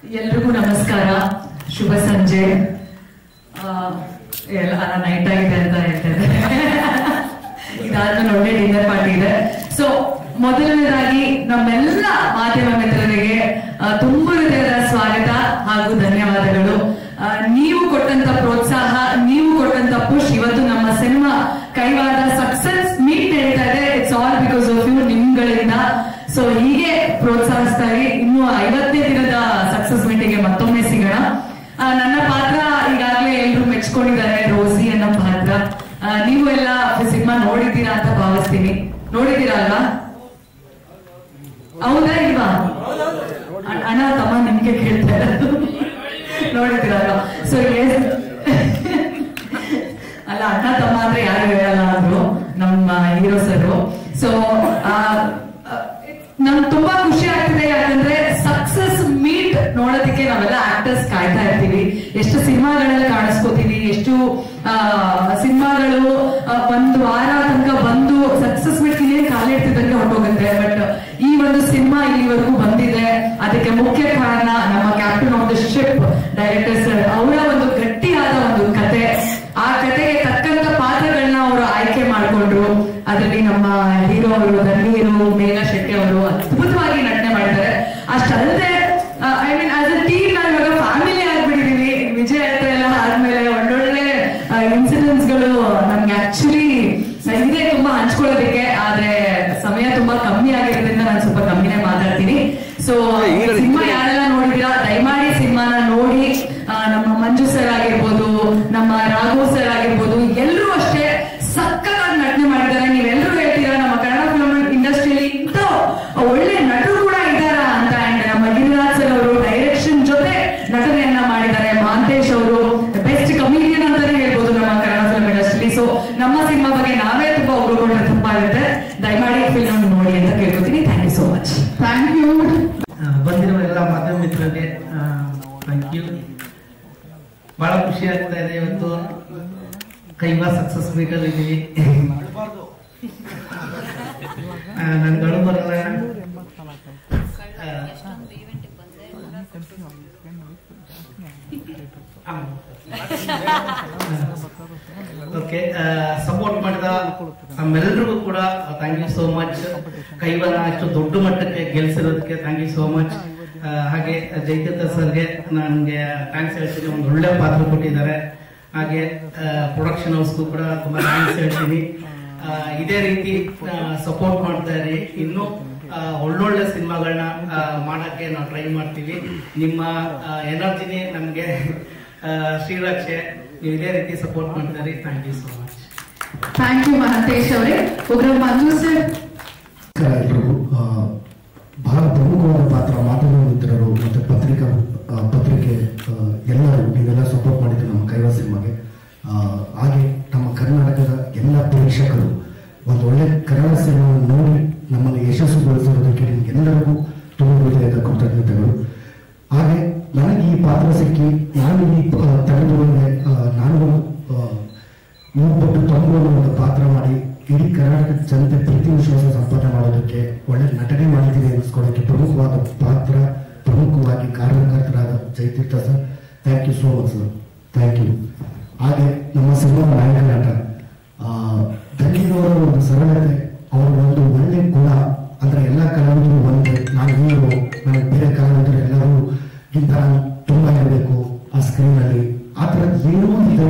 ಎಲ್ರಿಗೂ ನಮಸ್ಕಾರ, ಶುಭ ಸಂಜೆ. ನೈಟ್ ಆಗಿದೆ ಅಂತ ಹೇಳ್ತೇನೆ. ಇದಾದ್ಮೇಲೆ ಒಳ್ಳೆ ಡಿನ್ನರ್ ಪಾರ್ಟಿ ಇದೆ. ಸೊ ಮೊದಲನೇದಾಗಿ ನಮ್ಮೆಲ್ಲ ಮಾಧ್ಯಮ ಮಿತ್ರರಿಗೆ ತುಂಬ ಹೃದಯದ ಸ್ವಾಗತ ಹಾಗೂ ಧನ್ಯವಾದಗಳು. ನೀವು ಕೊಟ್ಟಂತ ಪ್ರೋತ್ಸಾಹ, ನೀವು ಕೊಟ್ಟಂತ ಪುಷ್ ಇವತ್ತು ನಮ್ಮ ಸಿನಿಮಾ ಕೈವಾರ ಸಕ್ಸಸ್ ಮೀಟ್ ನಡೀತಾ ಇದೆ. It's all because of you, ನಿಮ್ಗಳಿಂದ. ಸೊ ಹೀಗೆ ಪ್ರೋತ್ಸಾಹಿಸ್ತಾ ಇರಿ. ಇನ್ನು 50ನೇ ದಿನದ ಸಕ್ಸಸ್ ಮೀಟಿಗೆ ಮತ್ತೊಮ್ಮೆ ಸಿಗೋಣ. ನನ್ನ ಪಾತ್ರ ಈಗಾಗಲೇ ಎಲ್ಲರೂ ಮೆಚ್ಕೊಂಡಿದ್ದಾರೆ, ರೋಸಿ ಅನ್ನೋ ಪಾತ್ರ. ನೀವು ಎಲ್ಲ ಸಿನಿಮಾ ನೋಡಿದ್ದೀರಾ ಅಂತ ಭಾವಿಸ್ತೀನಿ. ನೋಡಿದ್ದೀರಾ ಅಲ್ವಾ? ಹೌದಾ ಇಲ್ವಾ? ಅಣ್ಣ ತಮ್ಮ ನಿಮ್ಗೆ ಕೇಳ್ತಾ ಇರೋದು, ನೋಡಿದ್ದೀರಲ್ವಾ? ಸೊ ಅಲ್ಲ, ಅಣ್ಣ ತಮ್ಮ ಅಂದ್ರೆ ಯಾರು ಹೇಳಲ್ಲ ಅಂದ್ರು ನಮ್ಮ ಹೀರೋ ಸರ್. ಸೊ ನಮ್ಗೆ ತುಂಬಾ ಖುಷಿ ಆಗ್ತಿದೆ, ಯಾಕಂದ್ರೆ ಸಕ್ಸಸ್ ಮೀಟ್ ನೋಡೋದಕ್ಕೆ ನಾವೆಲ್ಲ ಆಕ್ಟರ್ಸ್ ಕಾಯ್ತಾ ಇರ್ತೀವಿ. ಎಷ್ಟು ಸಿನಿಮಾಗಳಲ್ಲಿ ಕಾಣಿಸ್ಕೋತೀವಿ, ಎಷ್ಟು ಸಿನಿಮಾಗಳು ಒಂದು ವಾರ ತನಕ ಬಂದು ಸಕ್ಸಸ್ ಮೀಟ್ ಇನ್ನೇನು ಖಾಲಿ ಇರ್ತಿದ್ದಂಗೆ ಹೊರಟೋಗುತ್ತೆ. ಬಟ್ ಈ ಒಂದು ಸಿನಿಮಾ ಇಲ್ಲಿವರೆಗೂ ಬಂದಿದೆ, ಅದಕ್ಕೆ ಮುಖ್ಯ ಕಾರಣ ನಮ್ಮ captain of the ship director sir. ಅವರ ಒಂದು ಗಟ್ಟಿಯಾದ ಒಂದು ಕತೆ, ಆ ಕತೆಗೆ ತಕ್ಕಂತ ಪಾತ್ರಗಳನ್ನ ಅವರು ಆಯ್ಕೆ ಮಾಡಿಕೊಂಡ್ರು. ಅದರಲ್ಲಿ ನಮ್ಮ ಹೀರೋ ಅವರು ಧನ್ವೀರು, ಮೇಘಾ ಶೆಟ್ಟಿ ಅವರು ಅದ್ಭುತವಾಗಿ ನಟನೆ ಮಾಡಿದ್ದಾರೆ. ಅಷ್ಟಲ್ಲದೆ I mean as a team ನಾವು ಇವಾಗ ಫ್ಯಾಮಿಲಿ ಆಗ್ಬಿಟ್ಟಿದೀವಿ. ವಿಜಯ್ ಹತ್ರ ಎಲ್ಲ ಆದ್ಮೇಲೆ ಒಳ್ಳೊಳ್ಳೆ ಇನ್ಸಿಡೆಂಟ್ಸ್ ಗಳು ನಮ್ಗೆ ಆಕ್ಚುಲಿ ಇದೆ ತುಂಬಾ ಹಂಚ್ಕೊಳ್ಳೋದಕ್ಕೆ. ಆದ್ರೆ ಸಮಯ ತುಂಬಾ ಕಮ್ಮಿ ಆಗಿರೋದ್ರಿಂದ ನಾನು ಸ್ವಲ್ಪ ಕಮ್ಮಿನೇ ಮಾತಾಡ್ತೀನಿ. ಸೊ ಸಿನಿಮಾ ಯಾರೆಲ್ಲ ನೋಡಿದೀರಾ, ದಯಮಾಡಿ ಸಿನಿಮಾನ ನೋಡಿ. ನಮ್ಮ ಮಂಜು ಸರ್ ಆಗಿರ್ಬೋದು, ನಮ್ಮ ರಾಘವ್ ಸರ್ ಆಗಿರ್ಬೋದು, ಎಲ್ಲರೂ ಅಷ್ಟೇ ಸಕ್ಕತ್ತಾಗಿ ನಟನೆ ಮಾಡಿದ್ದಾರೆ. ನೀವೆಲ್ಲರೂ ಹೇಳ್ತೀರಾ ನಮ್ಮ ಕನ್ನಡ ಫಿಲ್ಮ್ ಇಂಡಸ್ಟ್ರಿಯಲ್ಲಿ ಇಂಥ ಒಳ್ಳೆ ನಟರು ಕೂಡ ಇದ್ದಾರಾ ಅಂತ. ಅಂಡ್ ನಮ್ಮ ಗಿರಿರಾಜ್ ಸರ್ ಅವರು ಡೈರೆಕ್ಷನ್ ಜೊತೆ ನಟನೆಯನ್ನ ಮಾಡಿದ್ದಾರೆ. ಮಹಾಂತೇಶ್ ಅವರು ಬೆಸ್ಟ್ ಕಮಿಡಿಯನ್ ಅಂತಾನೆ ಹೇಳ್ಬೋದು ನಮ್ಮ ಕನ್ನಡ ಫಿಲ್ಮ್ ಇಂಡಸ್ಟ್ರಿ. ಸೊ ನಮ್ಮ ಸಿನಿಮಾ ಬಗ್ಗೆ ನಾವೇ ತುಂಬಾ ಹೊಗಳ್ಕೊಂಡ್ರೆ ತುಂಬಾ ಇರುತ್ತೆ. ದಯಮಾಡಿ ಫಿಲ್ಮ್ ನೋಡಿ ಅಂತ ಕೇಳ್ಕೊತೀನಿ. Thank you so much. Thank you. ಬಂದಿರುವ ಎಲ್ಲ ಮಾಧ್ಯಮ ಮಿತ್ರರಿಗೆ ಥ್ಯಾಂಕ್ ಯು. ಬಹಳ ಖುಷಿ ಆಗ್ತಾ ಇದೆ. ಇವತ್ತು ಕೈವಾ ಸಕ್ಸಸ್ ಮೀಟಲ್ಲಿ ಇದ್ದೀವಿ. ನನ್ಗೆ ಅಳು ಬರಲ್ಲ. ಓಕೆ, ಸಪೋರ್ಟ್ ಮಾಡಿದ ನಮ್ಮೆಲ್ಲರಿಗೂ ಕೂಡ thank you so much. Kaivara ಅಷ್ಟು ದೊಡ್ಡ ಮಟ್ಟಕ್ಕೆ ಗೆಲ್ಸಿರೋದಕ್ಕೆ ಥ್ಯಾಂಕ್ ಯು ಸೋ ಮಚ್. ಹಾಗೆ ಜಯತೀರ್ಥ ಸರ್ಗೆ ನನಗೆ ಥ್ಯಾಂಕ್ಸ್ ಹೇಳ್ತೀನಿ, ಒಂದು ಒಳ್ಳೆ ಪಾತ್ರ ಕೊಟ್ಟಿದ್ದಾರೆ. ಹಾಗೆ ಪ್ರೊಡಕ್ಷನ್ ಹೌಸ್ಗೂ ಕೂಡ ತುಂಬಾ ಥ್ಯಾಂಕ್ಸ್ ಹೇಳ್ತೀನಿ. ಇದೇ ರೀತಿ ಸಪೋರ್ಟ್ ಮಾಡ್ತಾ ಇರಿ. ಇನ್ನು ಒಳ್ಳೊಳ್ಳೆ ಸಿನಿಮಾಗಳನ್ನ ಮಾಡಕ್ಕೆ ನಾವು ಟ್ರೈ ಮಾಡ್ತೀವಿ. ನಿಮ್ಮ ಎನರ್ಜಿನೇ ನಮ್ಗೆ ಶ್ರೀರಕ್ಷೆ. ನೀವು ಇದೇ ರೀತಿ ಸಪೋರ್ಟ್ ಮಾಡ್ತಾ ಇರಿ. Thank you so much. Thank you Mahantesh ಅವರೇ. ಮಂಜು ಸರ್. ಎಲ್ರಿಗೂ ಬಹಳ ಪ್ರಮುಖವಾದ ಪಾತ್ರ ಮಾಧ್ಯಮ ಮಿತ್ರರು ಮತ್ತು ಪತ್ರಿಕೆ ಎಲ್ಲರೂ ನೀವೆಲ್ಲ ಸಪೋರ್ಟ್ ಮಾಡಿದ್ರು ನಮ್ಮ ಕೈವಾ ಸಿನಿಮಾಗೆ. ಹಾಗೆ ನಮ್ಮ ಕರ್ನಾಟಕದ ಎಲ್ಲ ಪ್ರೇಕ್ಷಕರು ಒಂದು ಒಳ್ಳೆ ಕನ್ನಡ ಸಿನಿಮಾ ನೋಡಿ ನಮ್ಮನ್ನು ಯಶಸ್ಸುಗೊಳಿಸಿರೋದಕ್ಕೆ ನಿಮಗೆಲ್ಲರಿಗೂ ತುಂಬ ಹೃದಯದ ಕೃತಜ್ಞತೆಗಳು. ಹಾಗೆ ನನಗೆ ಈ ಪಾತ್ರ ಸಿಕ್ಕಿ ನಾನು ಈ ತಂಡದೊಳಗೆ ನಾನು ಮೂವತ್ತು ತೊಂಬತ್ತು ಒಂದು ಪಾತ್ರ ಮಾಡಿ ಇಡೀ ಕರ್ನಾಟಕದ ಜನತೆ ಪ್ರೀತಿ ವಿಶ್ವಾಸ ಸಂಪಾದನೆ ಮಾಡೋದಕ್ಕೆ ಒಳ್ಳೆ ನಟನೆ ಮಾಡಿದ್ದೀನಿ ಅನ್ನಿಸ್ಕೊಳ್ಳೋಕ್ಕೆ ಪ್ರಮುಖವಾಗಿ ಕಾರಣಕರ್ತರಾದ Jayatheertha sir, thank you so much sir, thank you. ಹಾಗೆ ನಮ್ಮ ಸಿನಿಮಾ ನಾಯಕ ನಟ ಧನ್ಯವಾದ ಒಂದು ಸರಳತೆ, ಅವರ ಒಂದು ಒಳ್ಳೆ ಗುಣ. ಅಂದ್ರೆ ಎಲ್ಲ ಕಲಾವಿದರು ಒಂದೇ, ನಾನು ಹೀರೋ, ನನಗೆ ಬೇರೆ ಕಲಾವಿದರು ಎಲ್ಲರೂ ಇಂಥ ನಾನು ತುಂಬ ಇರಬೇಕು ಆ ಸ್ಕ್ರೀನಲ್ಲಿ, ಆ ಥರದ್ದು ಏನೋ ಇದೆ.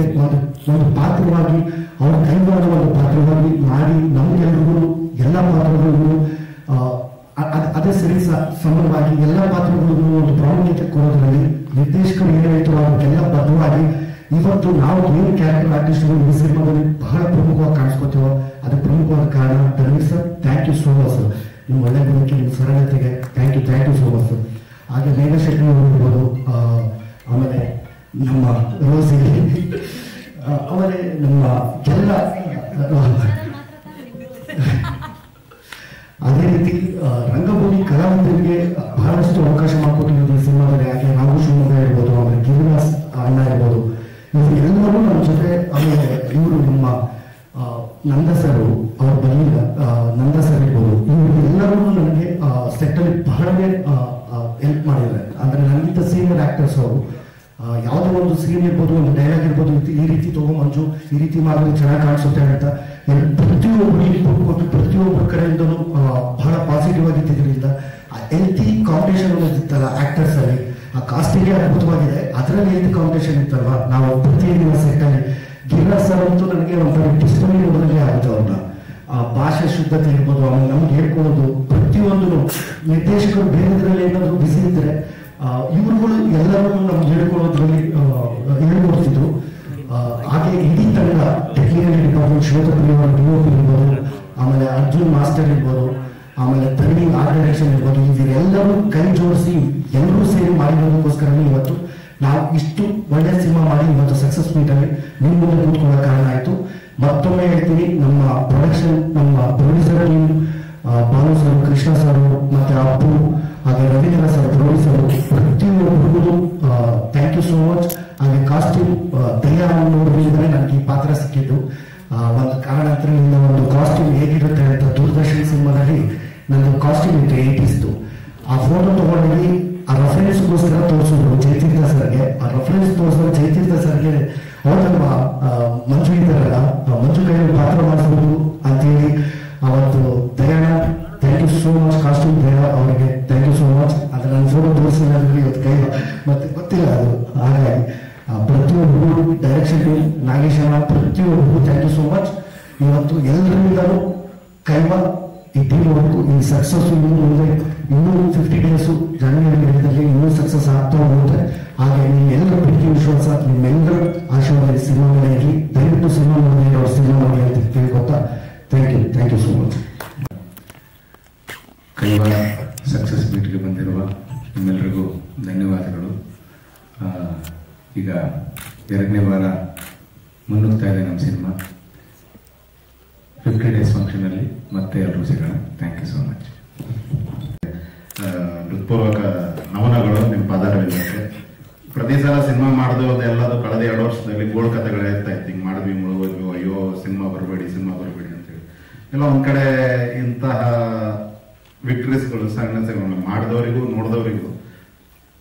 ಒಂದು ಪಾತ್ರವಾಗಿ ಅವ್ರ ಕೈವಾದ ಒಂದು ಪಾತ್ರವಾಗಿ ಮಾಡಿ ನಮ್ಗೆಲ್ರಿಗೂ ಎಲ್ಲ ಪಾತ್ರಗಳಿಗೂ ಅದೇ ಸರಿ ಸಮವಾಗಿ ಎಲ್ಲ ಪಾತ್ರಗಳಿಗೂ ಒಂದು ಪ್ರಾಮುಖ್ಯತೆ ಕೊಡೋದ್ರಲ್ಲಿ ನಿರ್ದೇಶಕರು ಏನು ಹೇಳ್ತಾರೋ ಅದಕ್ಕೆಲ್ಲ ಬದ್ಧವಾಗಿ ಇವತ್ತು ನಾವು ಏನು ಕ್ಯಾರೆಕ್ಟರ್ ಆರ್ಟಿಸ್ಟ್ಗಳು ಈ ಸಿನಿಮಾದಲ್ಲಿ ಬಹಳ ಪ್ರಮುಖವಾಗಿ ಕಾಣಿಸ್ಕೊತೀವೋ ಅದಕ್ಕೆ ಪ್ರಮುಖವಾದ ಕಾರಣ Dhanveer sir. Thank you so much sir, ನಿಮ್ಮ ಒಳ್ಳೆ ಗುಣಕ್ಕೆ, ನಿಮ್ಮ ಸರಳತೆಗೆ thank you so much sir. ಹಾಗೆ ಮೇಘಾ ಶೆಟ್ಟಿ ಅವರು ಇರ್ಬೋದು, ಆಮೇಲೆ ನಮ್ಮ ರೋಸಿ, ಆಮೇಲೆ ನಮ್ಮ ಎಲ್ಲ ಅದೇ ರೀತಿ ರಂಗಭೂಮಿ ಕಲಾವಿದರಿಗೆ ಬಹಳಷ್ಟು ಅವಕಾಶ ಮಾಡಿಕೊಟ್ಟಿರೋದು ಈ ಸಿನಿಮಾದಲ್ಲಿ. ಹಾಗೆ ನಾವು ಶಿವಮೊಗ್ಗ ಇರ್ಬೋದು, ಆಮೇಲೆ ಗಿರಿರಾಜ್ ಅಣ್ಣ ಇರ್ಬೋದು, ಇವರು ಎಲ್ಲರೂ ನಮ್ಮ ಜೊತೆ. ಆಮೇಲೆ ಇವರು ನಮ್ಮ ನಂದ ಸರ್, ಅವ್ರ ಬಲ್ಲಿದ ನಂದ ಸರ್ ಇರ್ಬೋದು, ಇವರು ಎಲ್ಲರೂ ನನಗೆ ಸೆಟ್ಟಲ್ಲಿ ಬಹಳವೇ ಹೆಲ್ಪ್ ಮಾಡಿದ್ದಾರೆ. ಅಂದ್ರೆ ನನಗಿಂತ ಸೀನಿಯರ್ ಆಕ್ಟರ್ಸ್ ಅವರು. ಯಾವುದೋ ಒಂದು ಸೀನ್ ಇರ್ಬೋದು, ಒಂದು ಡೈಲಾಗ್ ಇರ್ಬೋದು, ಈ ರೀತಿ ತಗೋ ಮಂಜು, ಈ ರೀತಿ ಮಾಡಿದ್ರೆ ಚೆನ್ನಾಗಿ ಕಾಣಿಸುತ್ತೆ ಅಂತ ಪ್ರತಿಯೊಬ್ಬರು ಇನ್ಪುಟ್ ಕೊಟ್ಟು ಪ್ರತಿಯೊಬ್ಬರ ಕಡೆಯಿಂದಲೂ ಬಹಳ ಪಾಸಿಟಿವ್ ಆಗಿದ್ದರಿಂದ ಹೆಲ್ತಿ ಕಾಂಪಿಟೇಷನ್ ಅನ್ನೋದಿತ್ತಲ್ಲ ಆಕ್ಟರ್ಸ್ ಅಲ್ಲಿ, ಆ ಕಾಸ್ಟಿಗೆ ಅದ್ಭುತವಾಗಿದೆ. ಅದರಲ್ಲಿ ಹೆಲ್ತಿ ಕಾಂಪಿಟೇಷನ್ ಇತ್ತಲ್ವಾ, ನಾವು ಪ್ರತಿದಿನ ಸೆಟ್ ಅಲ್ಲಿ ಗಿರಿರಾಜ್ ಸರ್ ಅಂತೂ ನನಗೆ ಒಂಥರ ಡಿಸ್ಕವರಿ ನೋಡೋದೇ ಆಗುತ್ತೆ. ಅವ್ರನ್ನ ಭಾಷೆ ಶುದ್ಧತೆ ಇರ್ಬೋದು, ಆಮೇಲೆ ನಮ್ಗೆ ಹೇಳ್ಕೊಳ್ಳೋದು ಪ್ರತಿಯೊಂದು ನಿರ್ದೇಶಕರು ಬೇರೆದ್ರಲ್ಲಿ ಏನಾದ್ರು ಬಿಸಿ ಇದ್ರೆ ಇವರುಗಳು ಎಲ್ಲರೂ ನಮ್ಗೆ ಹೇಳ್ಕೊಳ್ಳೋದ್ರಲ್ಲಿ ಹೇಳ್ಕೊಡ್ತಿದ್ರು. ಹಾಗೆ ಇಡೀ ತಂಡ ಟೆಕ್ನಿಕಲ್ ಡಿಪಾರ್ಟ್ಮೆಂಟ್, ಶ್ವೇತಪ್ರಿಯ ಡಿಒಪಿ ಇರ್ಬೋದು, ಆಮೇಲೆ ಅರ್ಜುನ್ ಮಾಸ್ಟರ್ ಇರ್ಬೋದು, ಆಮೇಲೆ ತನ್ನಿ ಆರ್ಟ್ ಡೈರೆಕ್ಷನ್ ಇರ್ಬೋದು, ಇವರೆಲ್ಲರೂ ಕೈ ಜೋಡಿಸಿ ಎಲ್ಲರೂ ಸೇರಿ ಮಾಡಿರೋದಕ್ಕೋಸ್ಕರನೇ ಇವತ್ತು ನಾವು ಇಷ್ಟು ಒಳ್ಳೆ ಸಿನಿಮಾ ಮಾಡಿ ಇವತ್ತು ಸಕ್ಸಸ್ ಮೀಟ್ ಅಲ್ಲಿ ನಿಮ್ಮ ಮುಂದೆ ಕೂತ್ಕೊಳ್ಳೋ ಕಾರಣ ಆಯ್ತು. ಮತ್ತೊಮ್ಮೆ ಹೇಳ್ತೀನಿ, ನಮ್ಮ ಪ್ರೊಡಕ್ಷನ್, ನಮ್ಮ producer team, Balu sir, Krishna sir, ಮತ್ತೆ ಅಪ್ಪು, ಹಾಗೆ ರವೀಂದ್ರ ಸರ್, ಪ್ರೊಡ್ಯೂಸರ್, ಪ್ರತಿಯೊಬ್ಬರಿಗೂ ಥ್ಯಾಂಕ್ ಯು ಸೋ ಮಚ್. ಹಾಗೆ ಕಾಸ್ಟ್ಯೂಮ್ ದಯಾ ನೋಡಿದ್ರೆ ನನಗೆ ಈ ಪಾತ್ರ ಸಿಕ್ಕಿದ್ದು ಒಂದು ಕಾರಣಾಂತರದಿಂದ. ಒಂದು ಕಾಸ್ಟ್ಯೂಮ್ ಹೇಗಿರುತ್ತೆ ಅಂತ ದೂರದರ್ಶನ ಸಿನಿಮಾದಲ್ಲಿ ನಂದು ಕಾಸ್ಟ್ಯೂಮ್ ಇತ್ತು 80s. ಆ ಫೋಟೋ ತಗೊಂಡೋಗಿ ಆ ರೆಫರೆನ್ಸ್ಗೋಸ್ಕರ ತೋರಿಸಿದ್ರು ಜಯತೀರ್ಥ ಸರ್ಗೆ. ಆ ರೆಫರೆನ್ಸ್ ತೋರಿಸಿದ್ರೆ ಜಯತೀರ್ಥ ಸರ್ಗೆ ಅವತ್ತಲ್ವ ಮಂಜು ಇದ್ದಾರಲ್ಲ, ಮಂಜು ಕೈಯಲ್ಲಿ ಪಾತ್ರ ಮಾಡಿಸ್ಬೋದು ಅಂತೇಳಿ ಅವತ್ತು ದಯಾನ, thank you so much costume Daya ಅವರಿಗೆ, ಥ್ಯಾಂಕ್ ಯು ಸೋ ಮಚ್. ಅದು ನನ್ನ ಫೋಟೋ ತೋರಿಸಿಲ್ಲ ಇವತ್ತು ಕೈ ಮತ್ತೆ ಗೊತ್ತಿಲ್ಲ ಅದು. ಹಾಗಾಗಿ ಪ್ರತಿಯೊಬ್ಬರು ಡೈರೆಕ್ಷನ್ ಟೀಮ್, ನಾಗೇಶನ, ಪ್ರತಿಯೊಬ್ಬರು ಥ್ಯಾಂಕ್ ಯು ಸೋ ಮಚ್. ಇವತ್ತು ಎಲ್ಲರಿಂದಲೂ ಕೈವ ಈ ಟೀಮ್ ವರ್ಕು, ಈ ಸಕ್ಸಸ್ ಇನ್ನೂ 50 days ಜನವರಿ ಇನ್ನೂ ಸಕ್ಸಸ್ ಆಗ್ತಾ ಹೋಗುತ್ತೆ. ಹಾಗೆ ನಿಮ್ಮೆಲ್ಲರ ಪ್ರೀತಿ ವಿಶ್ವಾಸ, ನಿಮ್ಮೆಲ್ಲರ ಆಶೀರ್ವಾದ ಸಿನಿಮಾ ಮೇಲೆ ಇರಲಿ. ದಯವಿಟ್ಟು ಸಿನಿಮಾ ನೋಡಿ, ಅವ್ರ ಸಿನಿಮಾ ನೋಡಿ ಅಂತ ತಿಳ್ಕೊತಾ thank you so much. Kaiva success ಮೀಟ್ಗೆ ಬಂದಿರುವ ನಿಮ್ಮೆಲ್ಲರಿಗೂ ಧನ್ಯವಾದಗಳು. ಈಗ 2ನೇ ವಾರ ಮುನ್ನುಗ್ತಾ ಇದೆ ನಮ್ಮ ಸಿನಿಮಾ. 50 days ಫಂಕ್ಷನಲ್ಲಿ ಮತ್ತೆ ಎಲ್ಲರೂ ಸಿಗೋಣ. Thank you so much. ಹೃತ್ಪೂರ್ವಕ ನಮನಗಳು ನಿಮ್ಮ ಪದಾರವಿಲ್ಲಕ್ಕೆ. ಪ್ರತಿ ಸಲ ಸಿನಿಮಾ ಮಾಡೋದು ಅದೆಲ್ಲದು ಕಳೆದ 2 ವರ್ಷದಲ್ಲಿ ಗೋಳ್ ಕಥೆಗಳು ಹೇಳ್ತಾ ಇತ್ತು, ಹಿಂಗೆ ಮಾಡಿದ್ವಿ ಮುಳುಗೋದ್ವಿ, ಅಯ್ಯೋ ಸಿನಿಮಾ ಬರಬೇಡಿ ಅಂತೇಳಿ. ಎಲ್ಲ ಒಂದ್ ಕಡೆ ಇಂತಹ ವಿಕ್ಟ್ರೀಸ್ಗಳು, ಸಣ್ಣಗಳು ಮಾಡಿದವರಿಗೂ ನೋಡಿದವರಿಗೂ,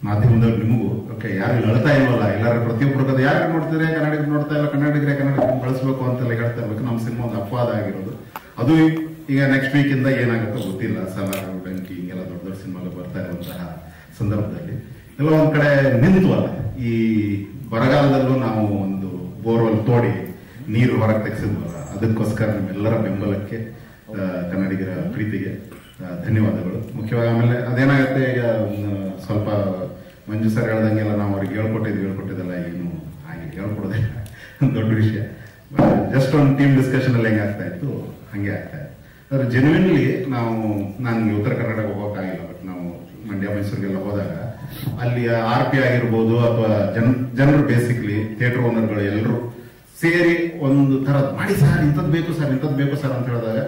ಮಾಧ್ಯಮದವ್ರು ನಿಮಗೂ, ಓಕೆ ಯಾರು ಹೇಳ್ತಾ ಇಲ್ವಲ್ಲ, ಎಲ್ಲರೂ ಪ್ರತಿಯೊಬ್ಬರು ಕಥೆ ಯಾರು ನೋಡ್ತಿದ್ರೆ ಕನ್ನಡಿಗ ನೋಡ್ತಾ ಇಲ್ಲ, ಕನ್ನಡಿಗರೇ ಕನ್ನಡ ಬಳಸಬೇಕು ಅಂತೆಲ್ಲ ಹೇಳ್ತಾ ಇರ್ಬೇಕು. ನಮ್ಮ ಸಿನಿಮಾ ಒಂದು ಅಪವಾದ ಆಗಿರೋದು ಅದು. ಈಗ ನೆಕ್ಸ್ಟ್ ವೀಕ್ ಇಂದ ಏನಾಗುತ್ತೋ ಗೊತ್ತಿಲ್ಲ. ಸಲಾರು, ಡಂಕಿ, ಹಿಂಗೆಲ್ಲ ದೊಡ್ಡ ದೊಡ್ಡ ಸಿನಿಮಾಗಳು ಬರ್ತಾ ಇರುವಂತಹ ಸಂದರ್ಭದಲ್ಲಿ ಎಲ್ಲ ಒಂದ್ ಕಡೆ ನಿಂತವಲ್ಲ. ಈ ಬರಗಾಲದಲ್ಲೂ ನಾವು ಒಂದು ಬೋರ್ವೆಲ್ ತೋಡಿ ನೀರು ಹೊರಗೆ ತೆಗೆಸಿದ್ವಲ್ಲ, ಅದಕ್ಕೋಸ್ಕರ ನಿಮ್ಮೆಲ್ಲರ ಬೆಂಬಲಕ್ಕೆ, ಕನ್ನಡಿಗರ ಪ್ರೀತಿಗೆ ಧನ್ಯವಾದಗಳು. ಮುಖ್ಯವಾಗಿ ಆಮೇಲೆ ಅದೇನಾಗುತ್ತೆ, ಈಗ ಸ್ವಲ್ಪ ಮಂಜು ಸರ್ ಹೇಳ್ದಂಗೆಲ್ಲ ನಾವು ಅವ್ರಿಗೆ ಹೇಳ್ಕೊಟ್ಟಿದ್ದೆಲ್ಲ ಏನು ಹಾಗೆ ಹೇಳ್ಕೊಡೋದೇ ದೊಡ್ಡ ವಿಷಯ. ಜಸ್ಟ್ ಒಂದು ಟೀಮ್ ಡಿಸ್ಕಷನ್ ಅಲ್ಲಿ ಹೆಂಗೆ ಆಗ್ತಾ ಇತ್ತು ಹಂಗೆ ಆಗ್ತಾ ಇತ್ತು. ಅದ್ರ ಜೆನ್ಯೂನ್ಲಿ ನಾನು ಉತ್ತರ ಕರ್ನಾಟಕ ಹೋಗೋಕ್ಕಾಗಿಲ್ಲ, ಬಟ್ ನಾವು ಮಂಡ್ಯ, ಮೈಸೂರಿಗೆಲ್ಲ ಹೋದಾಗ ಅಲ್ಲಿ RP ಆಗಿರ್ಬೋದು ಅಥವಾ ಜನರು ಬೇಸಿಕ್ಲಿ ಥಿಯೇಟರ್ ಓನರ್ಗಳು ಎಲ್ಲರೂ ಸೇರಿ ಒಂದು ಥರದ್ ಮಾಡಿ ಸರ್ ಇಂಥದ್ದು ಬೇಕು ಸರ್ ಅಂತ ಹೇಳಿದಾಗ,